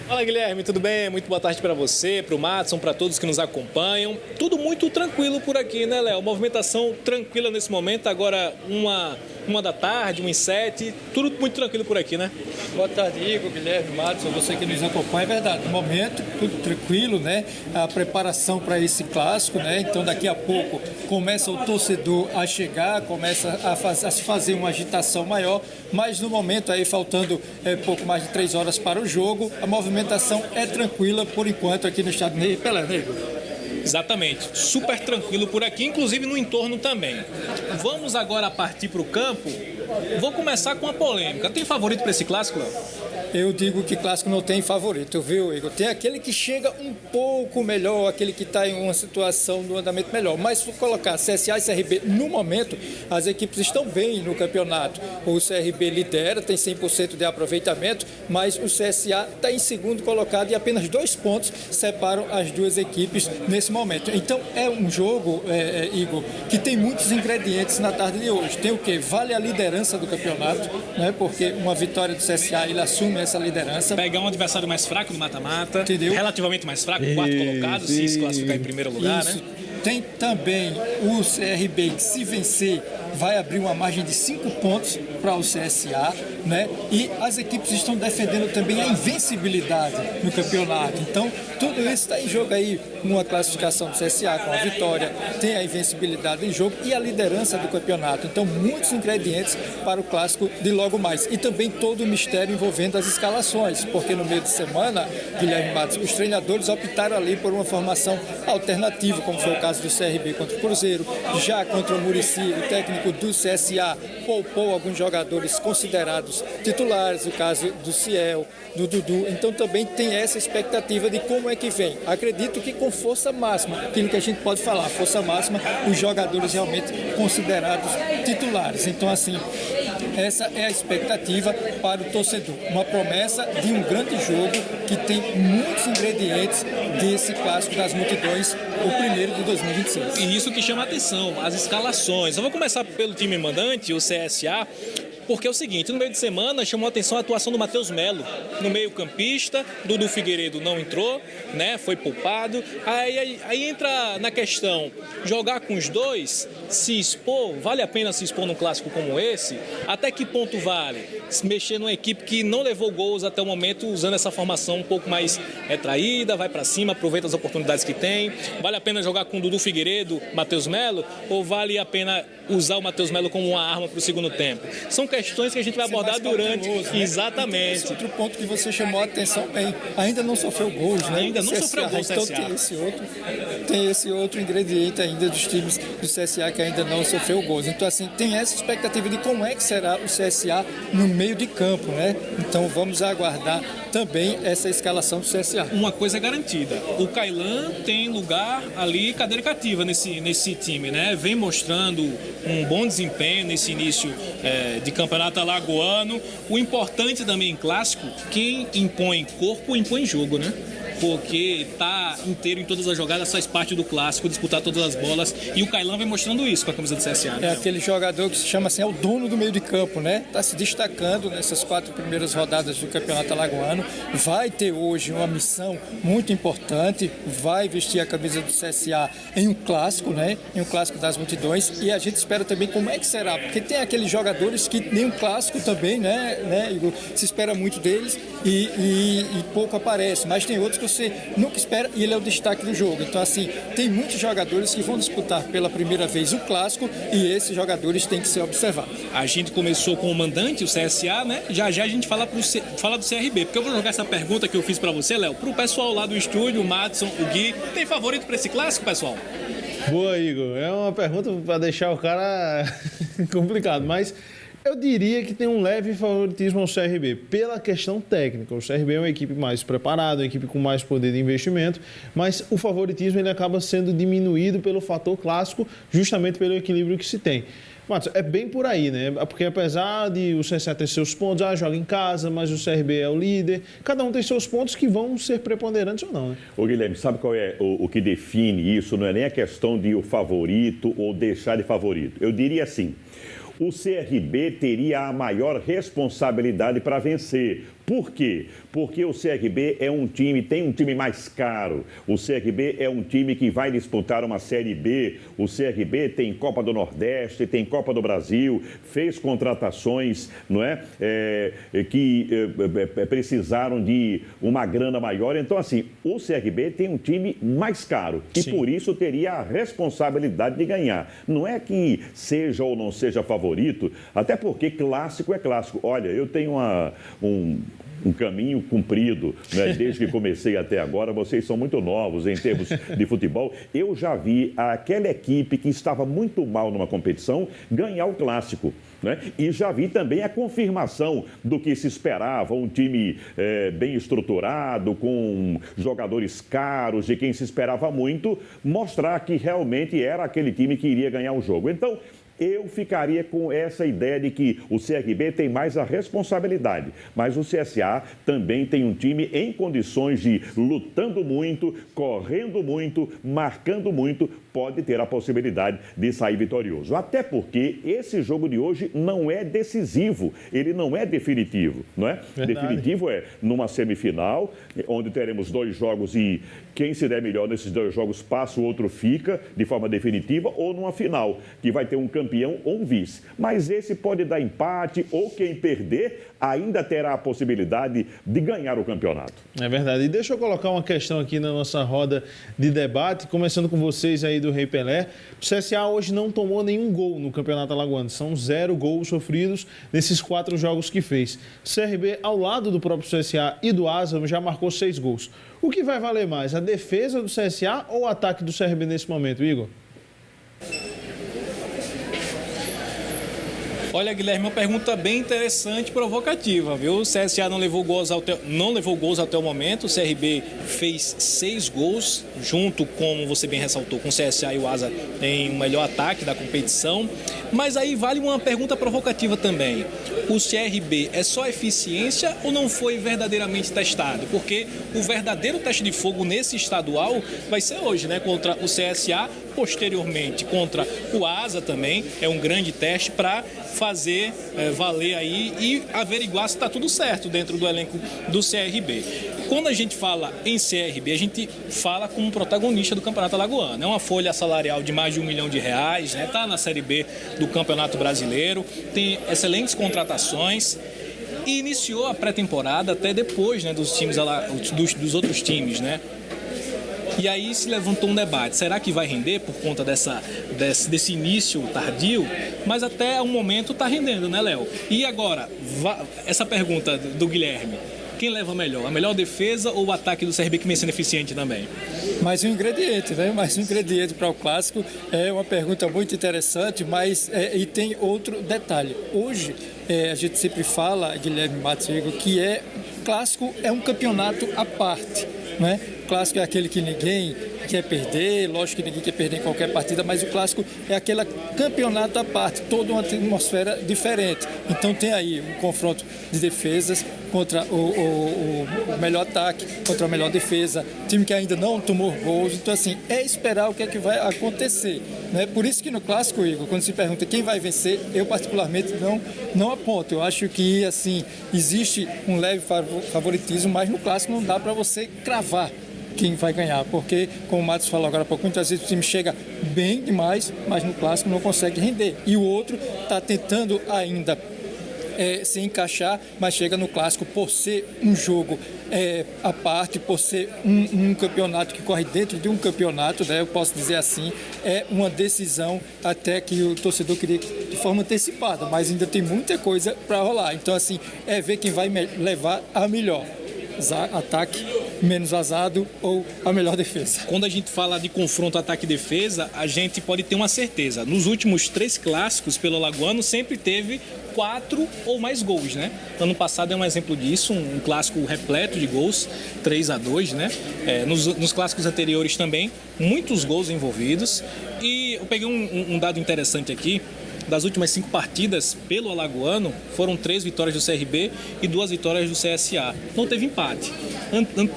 Fala, Guilherme, tudo bem? Muito boa tarde para você, para o Madison, para todos que nos acompanham. Tudo muito tranquilo por aqui, né, Léo? Movimentação tranquila nesse momento, agora uma da tarde, 1h07, tudo muito tranquilo por aqui, né? Boa tarde, Igor, Guilherme, Madison, você que nos acompanha. É verdade, no momento, tudo tranquilo, né? A preparação para esse clássico, né? Então, daqui a pouco começa o torcedor a chegar, começa a se fazer uma agitação maior, mas no momento aí, faltando pouco mais de 3 horas para o jogo, a movimentação é tranquila por enquanto aqui no estádio Rei Pelé, né, Igor? Exatamente, super tranquilo por aqui, inclusive no entorno também. Vamos agora partir para o campo. Vou começar com a polêmica. Tem favorito para esse clássico, Léo? Eu digo que clássico não tem favorito, viu, Igor? Tem aquele que chega um pouco melhor, aquele que está em uma situação do andamento melhor. Mas se for colocar CSA e CRB no momento, as equipes estão bem no campeonato. O CRB lidera, tem 100% de aproveitamento, mas o CSA está em segundo colocado e apenas 2 pontos separam as duas equipes nesse momento. Então é um jogo, Igor, que tem muitos ingredientes na tarde de hoje. Tem o quê? Vale a liderança do campeonato, né? Porque uma vitória do CSA, ele assume essa liderança. Pegar um adversário mais fraco no mata-mata, entendeu? Relativamente mais fraco, 4º colocado, se classificar em primeiro lugar, isso. Né? Tem também o CRB, que se vencer, vai abrir uma margem de 5 pontos para o CSA, né? E as equipes estão defendendo também a invencibilidade no campeonato. Então, tudo isso está em jogo aí, uma classificação do CSA com a vitória, tem a invencibilidade em jogo e a liderança do campeonato. Então, muitos ingredientes para o clássico de logo mais. E também todo o mistério envolvendo as escalações, porque no meio de semana, Guilherme Matos, os treinadores optaram ali por uma formação alternativa, como foi o caso do CRB contra o Cruzeiro, já contra o Muricy, o técnico do CSA poupou alguns jogadores considerados titulares, o caso do Ciel, do Dudu. Então também tem essa expectativa de como é que vem. Acredito que com força máxima, aquilo que a gente pode falar, força máxima, os jogadores realmente considerados titulares. Então assim, essa é a expectativa para o torcedor. Uma promessa de um grande jogo que tem muitos ingredientes desse clássico das multidões, o primeiro de 2026. E isso que chama a atenção, as escalações. Eu vou começar pelo time mandante, o CSA. Porque é o seguinte, no meio de semana chamou a atenção a atuação do Matheus Melo, no meio campista, Dudu Figueiredo não entrou, né, foi poupado. Aí entra na questão, jogar com os dois, se expor, vale a pena se expor num clássico como esse? Até que ponto vale? Se mexer numa equipe que não levou gols até o momento, usando essa formação um pouco mais retraída, vai para cima, aproveita as oportunidades que tem. Vale a pena jogar com Dudu Figueiredo, Matheus Melo, ou vale a pena usar o Matheus Melo como uma arma para o segundo tempo? São questões que a gente vai abordar durante... Né? Exatamente. Esse outro ponto que você chamou a atenção bem, ainda não sofreu gols, né? Ainda não sofreu gols, então CSA. tem esse outro ingrediente ainda dos times do CSA que ainda não sofreu gols. Então, assim, tem essa expectativa de como é que será o CSA no meio de campo, né? Então, vamos aguardar também essa escalação do CSA. Uma coisa é garantida, o Cailan tem lugar ali, cadeira cativa nesse time, né? Vem mostrando um bom desempenho nesse início de campeonato alagoano. O importante também em clássico, quem impõe corpo, impõe jogo, né? Porque tá inteiro em todas as jogadas, faz parte do clássico, disputar todas as bolas, e o Cailan vem mostrando isso com a camisa do CSA. Né? É aquele jogador que se chama assim, é o dono do meio de campo, né? Tá se destacando nessas 4 primeiras rodadas do Campeonato Alagoano, vai ter hoje uma missão muito importante, vai vestir a camisa do CSA em um clássico, né? Em um clássico das multidões, e a gente espera também como é que será, porque tem aqueles jogadores que nem um clássico também, né, Igor? Se espera muito deles e pouco aparece, mas tem outros que você nunca espera e ele é o destaque do jogo. Então, assim, tem muitos jogadores que vão disputar pela primeira vez o clássico e esses jogadores têm que ser observados. A gente começou com o mandante, o CSA, né? Já a gente fala do CRB, porque eu vou jogar essa pergunta que eu fiz pra você, Léo, pro pessoal lá do estúdio, o Madison, o Gui. Tem favorito pra esse clássico, pessoal? Boa, Igor. É uma pergunta pra deixar o cara complicado, mas... eu diria que tem um leve favoritismo ao CRB, pela questão técnica. O CRB é uma equipe mais preparada, uma equipe com mais poder de investimento, mas o favoritismo ele acaba sendo diminuído pelo fator clássico, justamente pelo equilíbrio que se tem. Matos, é bem por aí, né? Porque apesar de o CSA ter seus pontos, joga em casa, mas o CRB é o líder, cada um tem seus pontos que vão ser preponderantes ou não, né? Ô Guilherme, sabe qual é o que define isso? Não é nem a questão de o favorito ou deixar de favorito. Eu diria assim, o CRB teria a maior responsabilidade para vencer. Por quê? Porque o CRB tem um time mais caro. O CRB é um time que vai disputar uma Série B. O CRB tem Copa do Nordeste, tem Copa do Brasil, fez contratações, não é? Que precisaram de uma grana maior. Então, assim, o CRB tem um time mais caro e por isso teria a responsabilidade de ganhar. Não é que seja ou não seja favorito, até porque clássico é clássico. Olha, eu tenho um caminho cumprido, né? Desde que comecei até agora. Vocês são muito novos em termos de futebol. Eu já vi aquela equipe que estava muito mal numa competição ganhar o clássico, né? E já vi também a confirmação do que se esperava, um time bem estruturado, com jogadores caros, de quem se esperava muito, mostrar que realmente era aquele time que iria ganhar o jogo. Então, eu ficaria com essa ideia de que o CRB tem mais a responsabilidade, mas o CSA também tem um time em condições de, lutando muito, correndo muito, marcando muito, pode ter a possibilidade de sair vitorioso. Até porque esse jogo de hoje não é decisivo, ele não é definitivo, não é? Verdade. Definitivo é numa semifinal, onde teremos 2 jogos e quem se der melhor nesses 2 jogos passa, o outro fica de forma definitiva, ou numa final, que vai ter um campeão ou um vice. Mas esse pode dar empate, ou quem perder ainda terá a possibilidade de ganhar o campeonato. É verdade. E deixa eu colocar uma questão aqui na nossa roda de debate, começando com vocês aí do Rei Pelé. O CSA hoje não tomou nenhum gol no Campeonato Alagoano. São 0 gols sofridos nesses 4 jogos que fez. O CRB, ao lado do próprio CSA e do Asa, já marcou 6 gols. O que vai valer mais, a defesa do CSA ou o ataque do CRB nesse momento, Igor? Olha, Guilherme, uma pergunta bem interessante e provocativa, viu? O CSA não levou gols até o momento, o CRB fez 6 gols, junto, como você bem ressaltou, com o CSA e o Asa tem o melhor ataque da competição. Mas aí vale uma pergunta provocativa também. O CRB é só eficiência ou não foi verdadeiramente testado? Porque o verdadeiro teste de fogo nesse estadual vai ser hoje, né? Contra o CSA, posteriormente contra o Asa também, é um grande teste para fazer valer aí e averiguar se está tudo certo dentro do elenco do CRB. Quando a gente fala em CRB, a gente fala como protagonista do Campeonato Alagoano. É uma folha salarial de mais de R$1 milhão, né? Está na Série B do Campeonato Brasileiro, tem excelentes contratações e iniciou a pré-temporada até depois, né, dos times dos outros times, né? E aí se levantou um debate, será que vai render por conta desse início tardio? Mas até o momento está rendendo, né, Léo? E agora, essa pergunta do Guilherme, quem leva melhor? A melhor defesa ou o ataque do CRB que vem sendo eficiente também? Mais um ingrediente, né? Mais um ingrediente para o clássico. É uma pergunta muito interessante, mas e tem outro detalhe. Hoje, a gente sempre fala, Guilherme Matos, que clássico é um campeonato à parte, né? O clássico é aquele que ninguém quer perder, lógico que ninguém quer perder em qualquer partida, mas o clássico é aquele campeonato à parte, toda uma atmosfera diferente. Então tem aí um confronto de defesas contra o melhor ataque, contra a melhor defesa, time que ainda não tomou gols. Então, assim, é esperar o que é que vai acontecer, né? Por isso que no clássico, Igor, quando se pergunta quem vai vencer, eu particularmente não aponto. Eu acho que, assim, existe um leve favoritismo, mas no clássico não dá para você cravar quem vai ganhar, porque, como o Matos falou agora há pouco, muitas vezes o time chega bem demais, mas no clássico não consegue render. E o outro está tentando ainda se encaixar, mas chega no clássico por ser um jogo à parte, por ser um campeonato que corre dentro de um campeonato, né, eu posso dizer assim, é uma decisão até que o torcedor queria de forma antecipada, mas ainda tem muita coisa para rolar. Então, assim, é ver quem vai levar a melhor. Ataque menos azado ou a melhor defesa. Quando a gente fala de confronto ataque e defesa, a gente pode ter uma certeza. Nos últimos 3 clássicos pelo Alagoano sempre teve 4 ou mais gols, né? Ano passado é um exemplo disso, um clássico repleto de gols, 3-2, né? Nos clássicos anteriores também, muitos gols envolvidos. E eu peguei um dado interessante aqui. Das últimas 5 partidas pelo Alagoano, foram 3 vitórias do CRB e 2 vitórias do CSA. Não teve empate.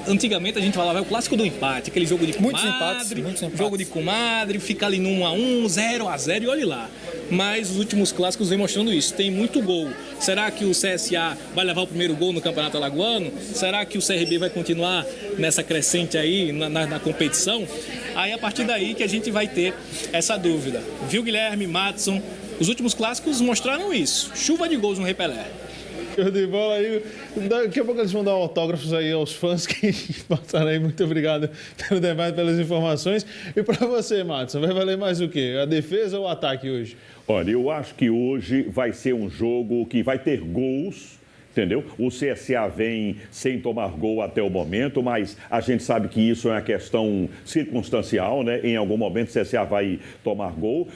Antigamente a gente falava, é o clássico do empate, aquele jogo de comadre, muitos empates. Jogo de comadre, fica ali no 1-1, 0-0 e olhe lá. Mas os últimos clássicos vem mostrando isso, tem muito gol. Será que o CSA vai levar o primeiro gol no Campeonato Alagoano? Será que o CRB vai continuar nessa crescente aí, na competição? Aí a partir daí que a gente vai ter essa dúvida. Viu, Guilherme, Matson? Os últimos clássicos mostraram isso. Chuva de gols no Rei Pelé. Show de bola aí. Daqui a pouco eles vão dar autógrafos aí aos fãs que passaram aí. Muito obrigado pelo debate, pelas informações. E para você, Matson, vai valer mais o quê? A defesa ou o ataque hoje? Olha, eu acho que hoje vai ser um jogo que vai ter gols. Entendeu? O CSA vem sem tomar gol até o momento, mas a gente sabe que isso é uma questão circunstancial, né? Em algum momento o CSA vai tomar gol.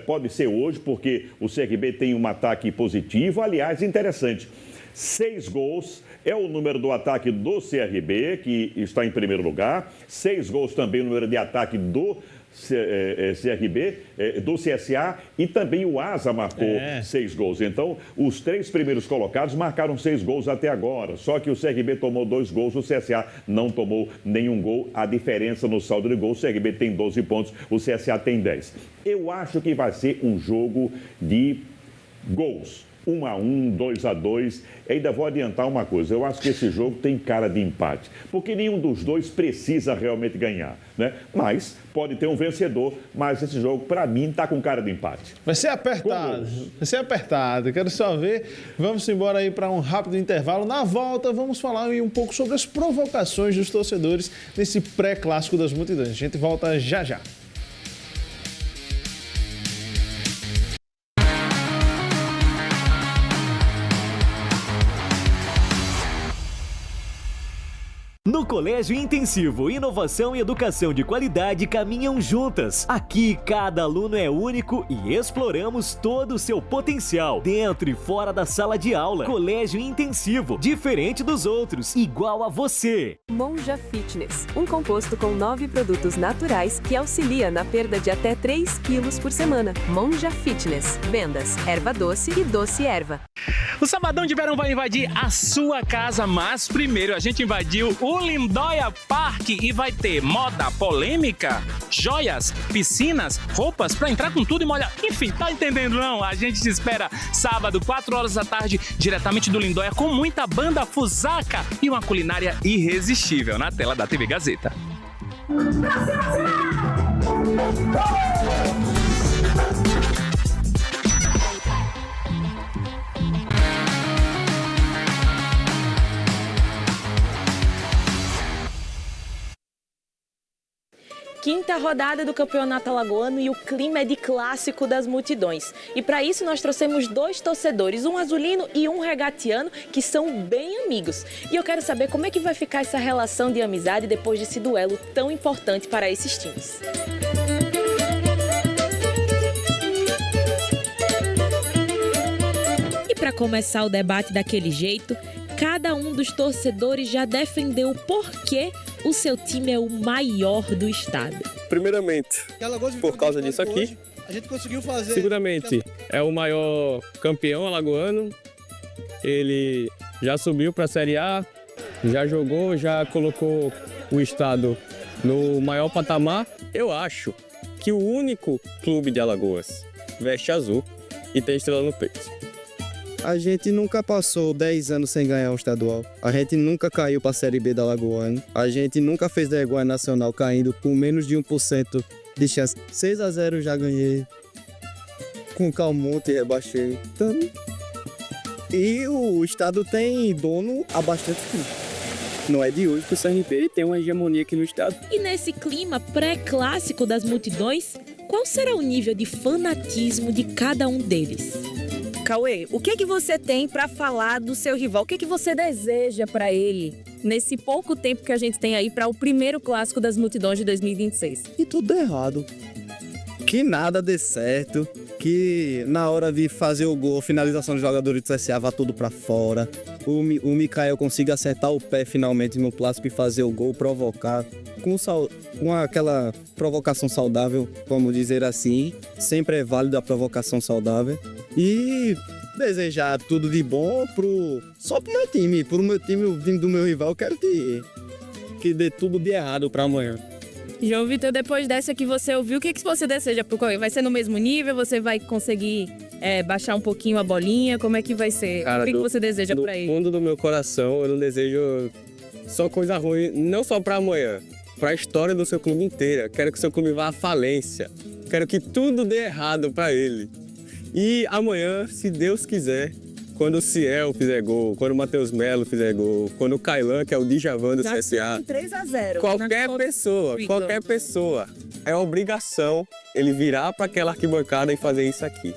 Pode ser hoje, porque o CRB tem um ataque positivo. Aliás, interessante, 6 gols é o número do ataque do CRB, que está em primeiro lugar. 6 gols também o número de ataque do CRB, do CSA, e também o Asa marcou 6 gols. Então, os 3 primeiros colocados marcaram 6 gols até agora. Só que o CRB tomou 2 gols, o CSA não tomou nenhum gol. A diferença no saldo de gols, o CRB tem 12 pontos, o CSA tem 10. Eu acho que vai ser um jogo de gols. 1-1, 2-2. Ainda vou adiantar uma coisa, eu acho que esse jogo tem cara de empate, porque nenhum dos dois precisa realmente ganhar, né? Mas pode ter um vencedor, mas esse jogo, para mim, está com cara de empate. Vai ser apertado, quero só ver. Vamos embora aí para um rápido intervalo. Na volta, vamos falar aí um pouco sobre as provocações dos torcedores nesse pré-clássico das multidões. A gente volta já já. No Colégio Intensivo, inovação e educação de qualidade caminham juntas. Aqui, cada aluno é único e exploramos todo o seu potencial, dentro e fora da sala de aula. Colégio Intensivo, diferente dos outros, igual a você. Monja Fitness, um composto com 9 produtos naturais que auxilia na perda de até 3 quilos por semana. Monja Fitness, vendas, erva doce e doce erva. O Sabadão de Verão vai invadir a sua casa, mas primeiro a gente invadiu o Lindóia Parque e vai ter moda polêmica, joias, piscinas, roupas pra entrar com tudo e molhar. Enfim, tá entendendo não? A gente te espera sábado, 4 horas da tarde, diretamente do Lindóia, com muita banda fusaca e uma culinária irresistível na tela da TV Gazeta. Quinta rodada do Campeonato Alagoano e o clima é de clássico das multidões. E para isso nós trouxemos 2 torcedores, um azulino e um regatiano, que são bem amigos. E eu quero saber como é que vai ficar essa relação de amizade depois desse duelo tão importante para esses times. E para começar o debate daquele jeito, cada um dos torcedores já defendeu o porquê o seu time é o maior do estado. Primeiramente, por causa disso aqui. A gente conseguiu fazer. Seguramente, é o maior campeão alagoano. Ele já subiu para a Série A, já jogou, já colocou o estado no maior patamar. Eu acho que o único clube de Alagoas veste azul e tem estrela no peito. A gente nunca passou 10 anos sem ganhar um estadual. A gente nunca caiu para a Série B da Alagoana. A gente nunca fez vergonha nacional caindo com menos de 1% de chance. 6-0 já ganhei. Com Calmonte rebaixei. Então... E o estado tem dono há bastante tempo. Não é de hoje que o CRB tem uma hegemonia aqui no estado. E nesse clima pré-clássico das multidões, qual será o nível de fanatismo de cada um deles? Cauê, o que você tem para falar do seu rival? O que você deseja para ele nesse pouco tempo que a gente tem aí para o primeiro clássico das multidões de 2026? E tudo errado. Que nada dê certo, que na hora de fazer o gol, finalização dos jogadores do CSA vá tudo para fora. O Mikael consiga acertar o pé finalmente no plástico e fazer o gol, provocar. Com aquela provocação saudável, vamos dizer assim. Sempre é válido a provocação saudável. E desejar tudo de bom só pro meu time. Pro meu time, o time do meu rival, eu quero que dê tudo de errado para amanhã. João Vitor, depois dessa que você ouviu, o que você deseja pro Cauê? Vai ser no mesmo nível? Você vai conseguir baixar um pouquinho a bolinha? Como é que vai ser? Cara, o que você deseja pra ele? No fundo do meu coração, eu não desejo só coisa ruim, não só pra amanhã, pra história do seu clube inteiro. Quero que o seu clube vá à falência. Quero que tudo dê errado pra ele. E amanhã, se Deus quiser, quando o Ciel fizer gol, quando o Matheus Melo fizer gol, quando o Kailan, que é o Djavan do CSA... 3-0. Qualquer pessoa, é obrigação ele virar para aquela arquibancada e fazer isso aqui.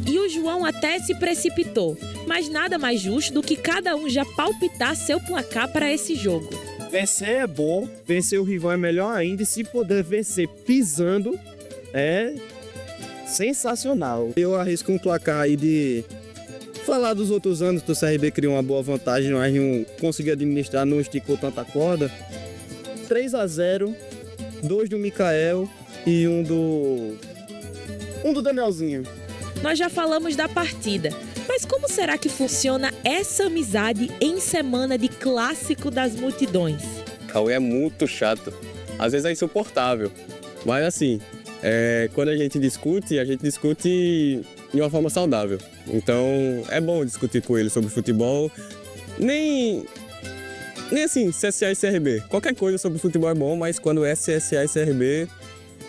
E o João até se precipitou, mas nada mais justo do que cada um já palpitar seu placar para esse jogo. Vencer é bom, vencer o rival é melhor ainda, e se puder vencer pisando, é sensacional. Eu arrisco um placar aí de... Falar dos outros anos que o CRB criou uma boa vantagem, mas não conseguiu administrar, não esticou tanta corda. 3-0, 2 do Mikael e um do Danielzinho. Nós já falamos da partida, mas como será que funciona essa amizade em semana de clássico das multidões? Cauê é muito chato, às vezes é insuportável, mas assim, quando a gente discute de uma forma saudável. Então, é bom discutir com ele sobre futebol. Nem assim, CSA e CRB. Qualquer coisa sobre futebol é bom, mas quando é CSA e CRB,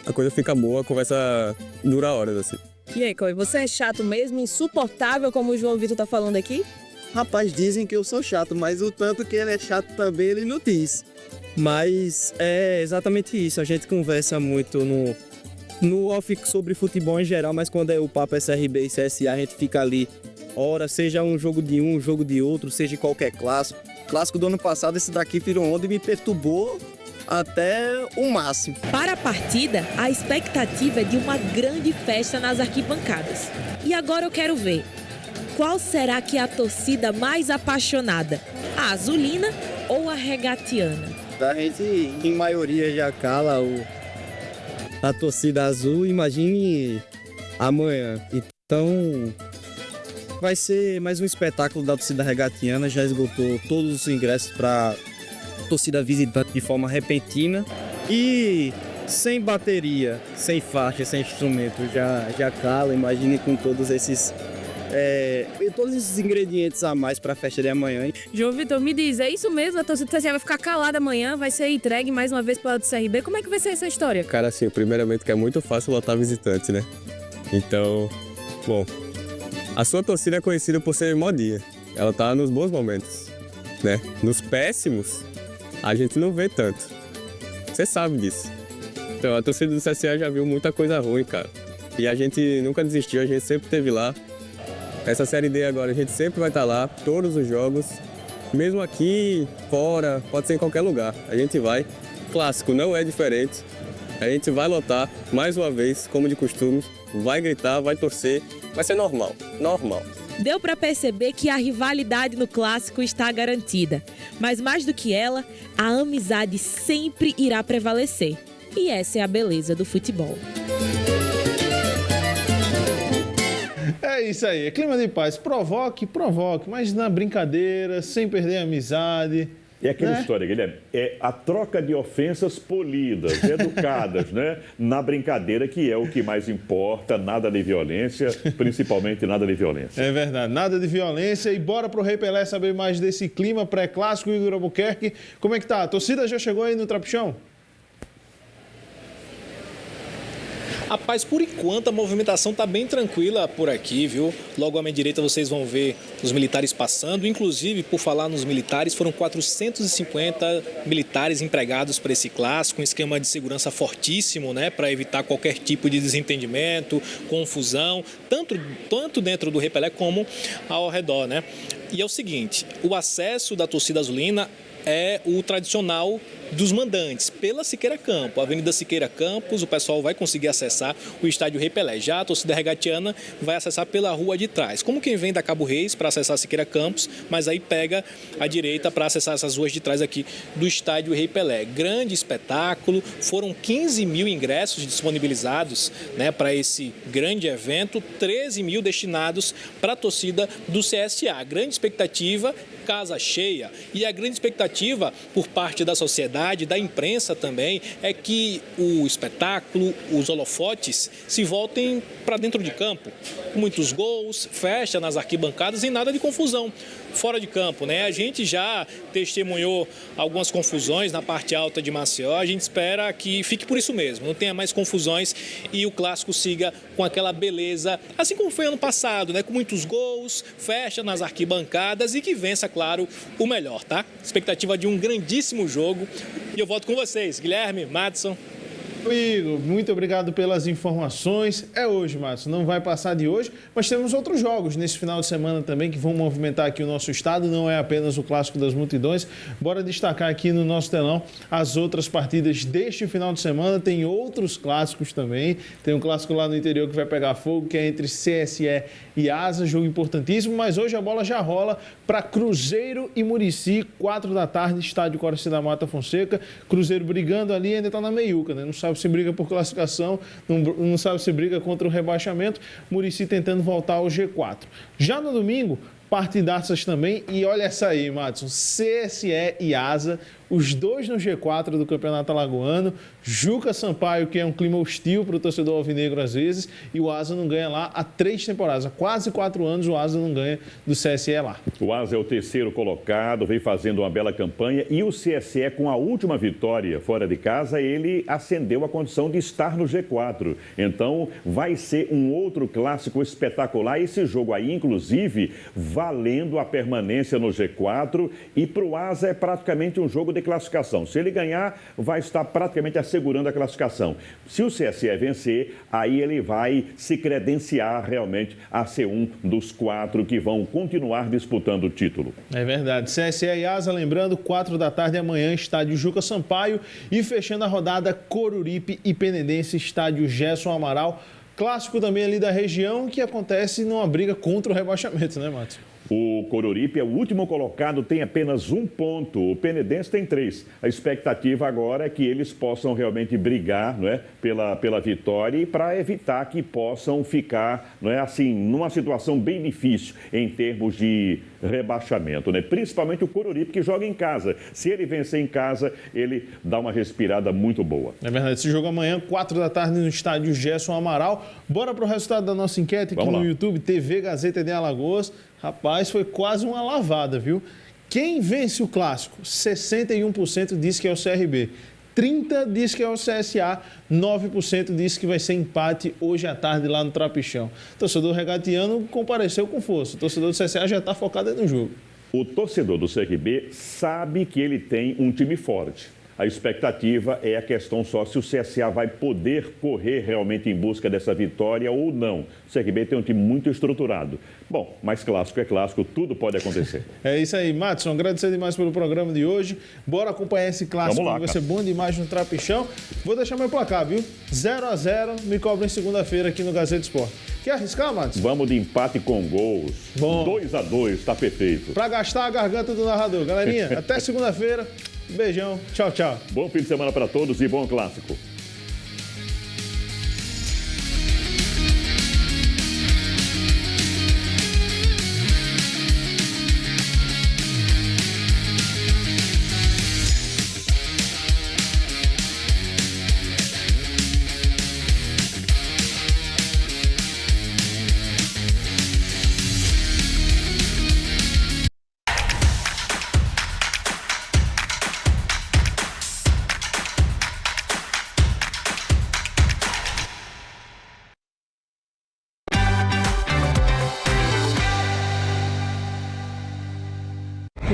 a coisa fica boa, a conversa dura horas, assim. E aí, Cauê, você é chato mesmo, insuportável, como o João Vitor tá falando aqui? Rapaz, dizem que eu sou chato, mas o tanto que ele é chato também, ele não diz. Mas é exatamente isso, a gente conversa muito no off sobre futebol em geral, mas quando o papo é CRB e CSA, a gente fica ali, ora, seja um jogo de um jogo de outro, seja qualquer clássico. Clássico do ano passado, esse daqui virou onda e me perturbou até o máximo. Para a partida, a expectativa é de uma grande festa nas arquibancadas. E agora eu quero ver, qual será que é a torcida mais apaixonada? A azulina ou a regatiana? A gente, em maioria, já cala a torcida azul, imagine amanhã. Então, vai ser mais um espetáculo da torcida regatiana. Já esgotou todos os ingressos para torcida visitante de forma repentina e sem bateria, sem faixa, sem instrumento, já cala, imagine com todos esses ingredientes a mais para a festa de amanhã. João Vitor, me diz, é isso mesmo? A torcida do CSA vai ficar calada amanhã, vai ser entregue mais uma vez para o CRB? Como é que vai ser essa história? Cara, assim, primeiramente que é muito fácil lotar visitante, né? Então, bom, a sua torcida é conhecida por ser modinha. Ela tá nos bons momentos, né? Nos péssimos, a gente não vê tanto. Você sabe disso. Então, a torcida do CSA já viu muita coisa ruim, cara. E a gente nunca desistiu, a gente sempre esteve lá. Essa Série D agora, a gente sempre vai estar lá, todos os jogos. Mesmo aqui, fora, pode ser em qualquer lugar. A gente vai. Clássico não é diferente. A gente vai lotar, mais uma vez, como de costume. Vai gritar, vai torcer. Vai ser normal, normal. Deu para perceber que a rivalidade no clássico está garantida. Mas mais do que ela, a amizade sempre irá prevalecer. E essa é a beleza do futebol. É isso aí, é clima de paz. Provoque, mas na brincadeira, sem perder a amizade. É aquela história, Guilherme, é a troca de ofensas polidas, educadas, né? Na brincadeira, que é o que mais importa, nada de violência, principalmente nada de violência. É verdade, nada de violência. E bora pro Rei Pelé saber mais desse clima pré-clássico, Igor Albuquerque. Como é que tá? A torcida já chegou aí no Trapichão? Rapaz, por enquanto a movimentação está bem tranquila por aqui, viu? Logo à minha direita vocês vão ver os militares passando. Inclusive, por falar nos militares, foram 450 militares empregados para esse clássico, um esquema de segurança fortíssimo, né? Para evitar qualquer tipo de desentendimento, confusão, tanto dentro do Rei Pelé como ao redor, né? E é o seguinte, o acesso da torcida azulina é o tradicional dos mandantes, pela Siqueira Campos, Avenida Siqueira Campos, o pessoal vai conseguir acessar o estádio Rei Pelé. Já a torcida regatiana vai acessar pela rua de trás, como quem vem da Cabo Reis para acessar a Siqueira Campos, mas aí pega a direita para acessar essas ruas de trás aqui do estádio Rei Pelé. Grande espetáculo, foram 15 mil ingressos disponibilizados, né, para esse grande evento, 13 mil destinados para a torcida do CSA. Grande expectativa, casa cheia, e a grande expectativa por parte da sociedade, da imprensa também, é que o espetáculo, os holofotes se voltem para dentro de campo. Muitos gols, festa nas arquibancadas e nada de confusão fora de campo, né? A gente já testemunhou algumas confusões na parte alta de Maceió, a gente espera que fique por isso mesmo, não tenha mais confusões e o clássico siga com aquela beleza, assim como foi ano passado, né? Com muitos gols, festa nas arquibancadas e que vença, claro, o melhor, tá? Expectativa de um grandíssimo jogo. E eu volto com vocês, Guilherme, Madison. Amigo, muito obrigado pelas informações. É hoje, Márcio, não vai passar de hoje, mas temos outros jogos nesse final de semana também que vão movimentar aqui o nosso estado, não é apenas o Clássico das Multidões. Bora destacar aqui no nosso telão as outras partidas deste final de semana. Tem outros clássicos também, tem um clássico lá no interior que vai pegar fogo, que é entre CSE e Asa, jogo importantíssimo, mas hoje a bola já rola para Cruzeiro e Murici, 4 da tarde, estádio Coraci da Mata Fonseca. Cruzeiro brigando ali, ainda está na meiuca, né? Não sabe se briga por classificação, não sabe se briga contra o rebaixamento. Murici tentando voltar ao G4. Já no domingo, partidaças também, e olha essa aí, Madison, CSE e Asa, os dois no G4 do Campeonato Alagoano, Juca Sampaio, que é um clima hostil para o torcedor alvinegro às vezes, e o Asa não ganha lá há 3 temporadas, há quase 4 anos o Asa não ganha do CSE lá. O Asa é o terceiro colocado, vem fazendo uma bela campanha, e o CSE, com a última vitória fora de casa, ele ascendeu a condição de estar no G4. Então, vai ser um outro clássico espetacular, esse jogo aí, inclusive, valendo a permanência no G4, e para o Asa é praticamente um jogo de classificação. Se ele ganhar, vai estar praticamente assegurando a classificação. Se o CSE vencer, aí ele vai se credenciar realmente a ser um dos 4 que vão continuar disputando o título. É verdade. CSE e Asa, lembrando, 4 da tarde amanhã, estádio Juca Sampaio, e fechando a rodada, Coruripe e Penedense, estádio Gerson Amaral. Clássico também ali da região, que acontece numa briga contra o rebaixamento, né, Matos? O Coruripe é o último colocado, tem apenas 1 ponto. O Penedense tem 3. A expectativa agora é que eles possam realmente brigar, não é, pela vitória e para evitar que possam ficar, não é, assim, numa situação bem difícil em termos de rebaixamento, né? Principalmente o Coruripe, que joga em casa. Se ele vencer em casa, ele dá uma respirada muito boa. É verdade. Esse jogo amanhã, 4 da tarde, no estádio Gerson Amaral. Bora para o resultado da nossa enquete aqui no YouTube, TV Gazeta de Alagoas. Rapaz, foi quase uma lavada, viu? Quem vence o clássico? 61% diz que é o CRB. 30% diz que é o CSA. 9% diz que vai ser empate hoje à tarde lá no Trapichão. O torcedor regatiano compareceu com força. O torcedor do CSA já está focado no jogo. O torcedor do CRB sabe que ele tem um time forte. A expectativa é a questão só se o CSA vai poder correr realmente em busca dessa vitória ou não. O CRB tem um time muito estruturado. Bom, mas clássico é clássico, tudo pode acontecer. É isso aí, Madison. Agradecer demais pelo programa de hoje. Bora acompanhar esse clássico, que vai ser bom demais no Trapichão. Vou deixar meu placar, viu? 0-0, me cobrem segunda-feira aqui no Gazeta Esporte. Quer arriscar, Madison? Vamos de empate com gols. Bom. 2-2, tá perfeito. Pra gastar a garganta do narrador. Galerinha, até segunda-feira. Beijão, tchau, tchau. Bom fim de semana para todos e bom clássico.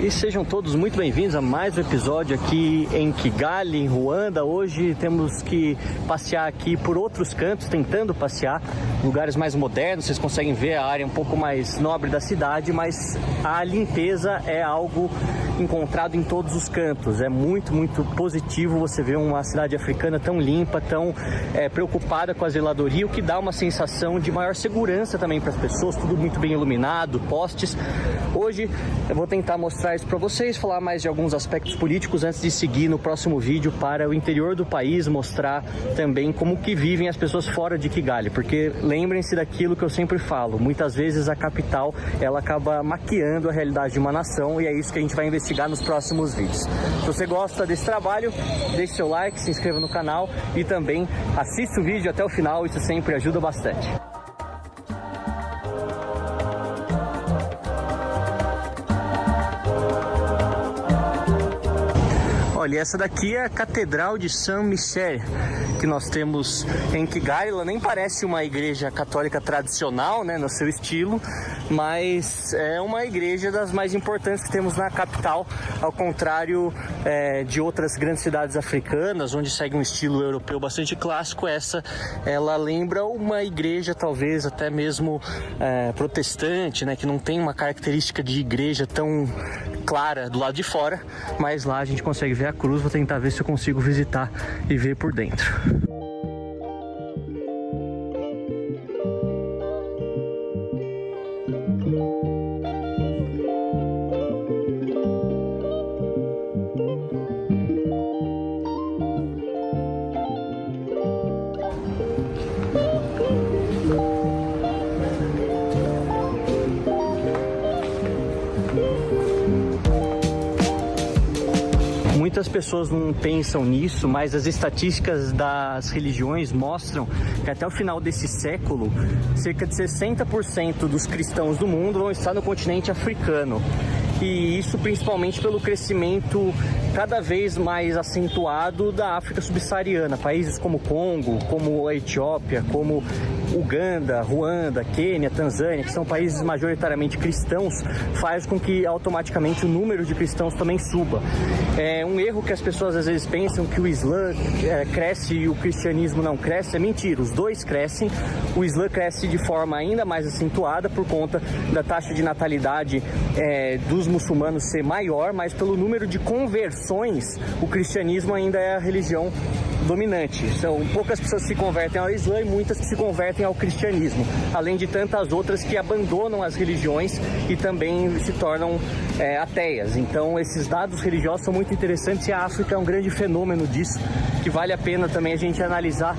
E sejam todos muito bem-vindos a mais um episódio aqui em Kigali, em Ruanda. Hoje temos que passear aqui por outros cantos, tentando passear, lugares mais modernos. Vocês conseguem ver a área um pouco mais nobre da cidade, mas a limpeza é algo encontrado em todos os cantos. É muito, muito positivo você ver uma cidade africana tão limpa, tão preocupada com a zeladoria, o que dá uma sensação de maior segurança também para as pessoas, tudo muito bem iluminado, postes. Hoje eu vou tentar mostrar isso para vocês, falar mais de alguns aspectos políticos antes de seguir no próximo vídeo para o interior do país, mostrar também como que vivem as pessoas fora de Kigali, porque lembrem-se daquilo que eu sempre falo, muitas vezes a capital ela acaba maquiando a realidade de uma nação e é isso que a gente vai investigar nos próximos vídeos. Se você gosta desse trabalho, deixe seu like, se inscreva no canal e também assista o vídeo até o final, isso sempre ajuda bastante. Olha, essa daqui é a Catedral de Saint-Michel que nós temos em Kigali. Ela nem parece uma igreja católica tradicional, né, no seu estilo, mas é uma igreja das mais importantes que temos na capital, ao contrário de outras grandes cidades africanas, onde segue um estilo europeu bastante clássico. Essa, ela lembra uma igreja talvez até mesmo protestante, né, que não tem uma característica de igreja tão clara do lado de fora, mas lá a gente consegue ver a cruz. Vou tentar ver se eu consigo visitar e ver por dentro. Muitas pessoas não pensam nisso, mas as estatísticas das religiões mostram que até o final desse século, cerca de 60% dos cristãos do mundo vão estar no continente africano. E isso principalmente pelo crescimento cada vez mais acentuado da África subsaariana. Países como Congo, como a Etiópia, como Uganda, Ruanda, Quênia, Tanzânia, que são países majoritariamente cristãos, faz com que automaticamente o número de cristãos também suba. É um erro que as pessoas às vezes pensam que o Islã cresce e o cristianismo não cresce. É mentira, os dois crescem. O Islã cresce de forma ainda mais acentuada por conta da taxa de natalidade dos muçulmanos ser maior, mas pelo número de conversões, o cristianismo ainda é a religião dominante. São poucas pessoas que se convertem ao Islã e muitas que se convertem ao cristianismo, além de tantas outras que abandonam as religiões e também se tornam ateias. Então esses dados religiosos são muito interessantes e a África é um grande fenômeno disso, que vale a pena também a gente analisar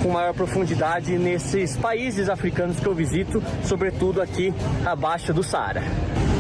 com maior profundidade nesses países africanos que eu visito, sobretudo aqui abaixo do Saara.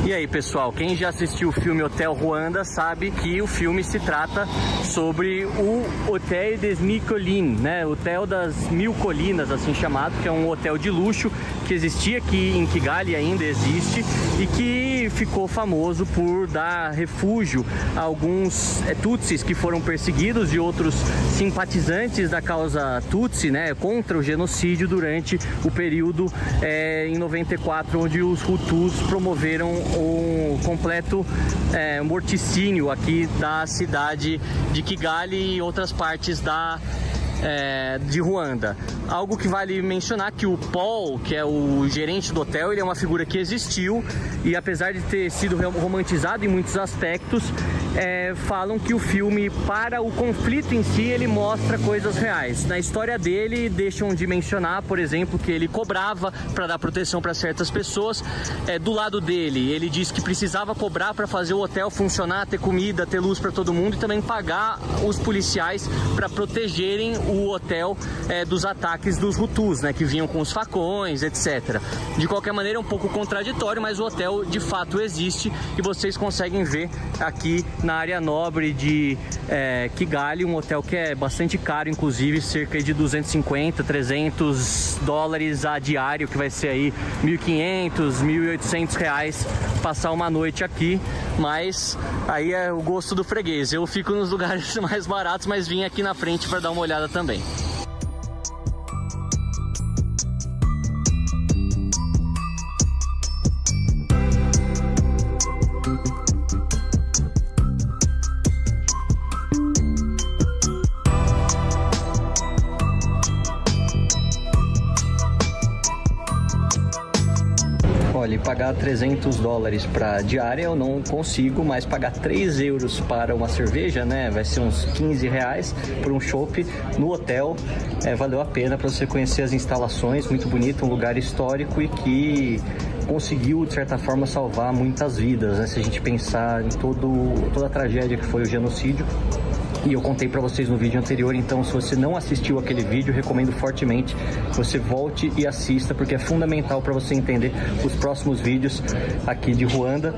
E aí, pessoal, quem já assistiu o filme Hotel Ruanda sabe que o filme se trata sobre o Hotel des Mille Collines, né? Hotel das Mil Colinas, assim chamado, que é um hotel de luxo que existia aqui em Kigali, ainda existe, e que ficou famoso por dar refúgio a alguns tutsis que foram perseguidos e outros simpatizantes da causa tutsi, né, contra o genocídio durante o período em 94, onde os Hutus promoveram um completo morticínio aqui da cidade de Kigali e outras partes de Ruanda. Algo que vale mencionar que o Paul, que é o gerente do hotel, ele é uma figura que existiu e apesar de ter sido romantizado em muitos aspectos, falam que o filme, para o conflito em si, ele mostra coisas reais. Na história dele, deixam de mencionar, por exemplo, que ele cobrava para dar proteção para certas pessoas. Do lado dele, ele disse que precisava cobrar para fazer o hotel funcionar, ter comida, ter luz para todo mundo e também pagar os policiais para protegerem o hotel dos ataques dos Hutus, né, que vinham com os facões, etc. De qualquer maneira, é um pouco contraditório, mas o hotel de fato existe e vocês conseguem ver aqui na área nobre de Kigali, um hotel que é bastante caro, inclusive cerca de 250, 300 dólares a diário, que vai ser aí 1.500, 1.800 reais passar uma noite aqui, mas aí é o gosto do freguês. Eu fico nos lugares mais baratos, mas vim aqui na frente para dar uma olhada também. Olha, pagar 300 dólares para diária eu não consigo, mas pagar 3 euros para uma cerveja, né, vai ser uns 15 reais por um chopp no hotel, valeu a pena para você conhecer as instalações, muito bonito, um lugar histórico e que conseguiu, de certa forma, salvar muitas vidas, né, se a gente pensar em toda a tragédia que foi o genocídio. E eu contei para vocês no vídeo anterior, então se você não assistiu aquele vídeo, recomendo fortemente que você volte e assista, porque é fundamental para você entender os próximos vídeos aqui de Ruanda.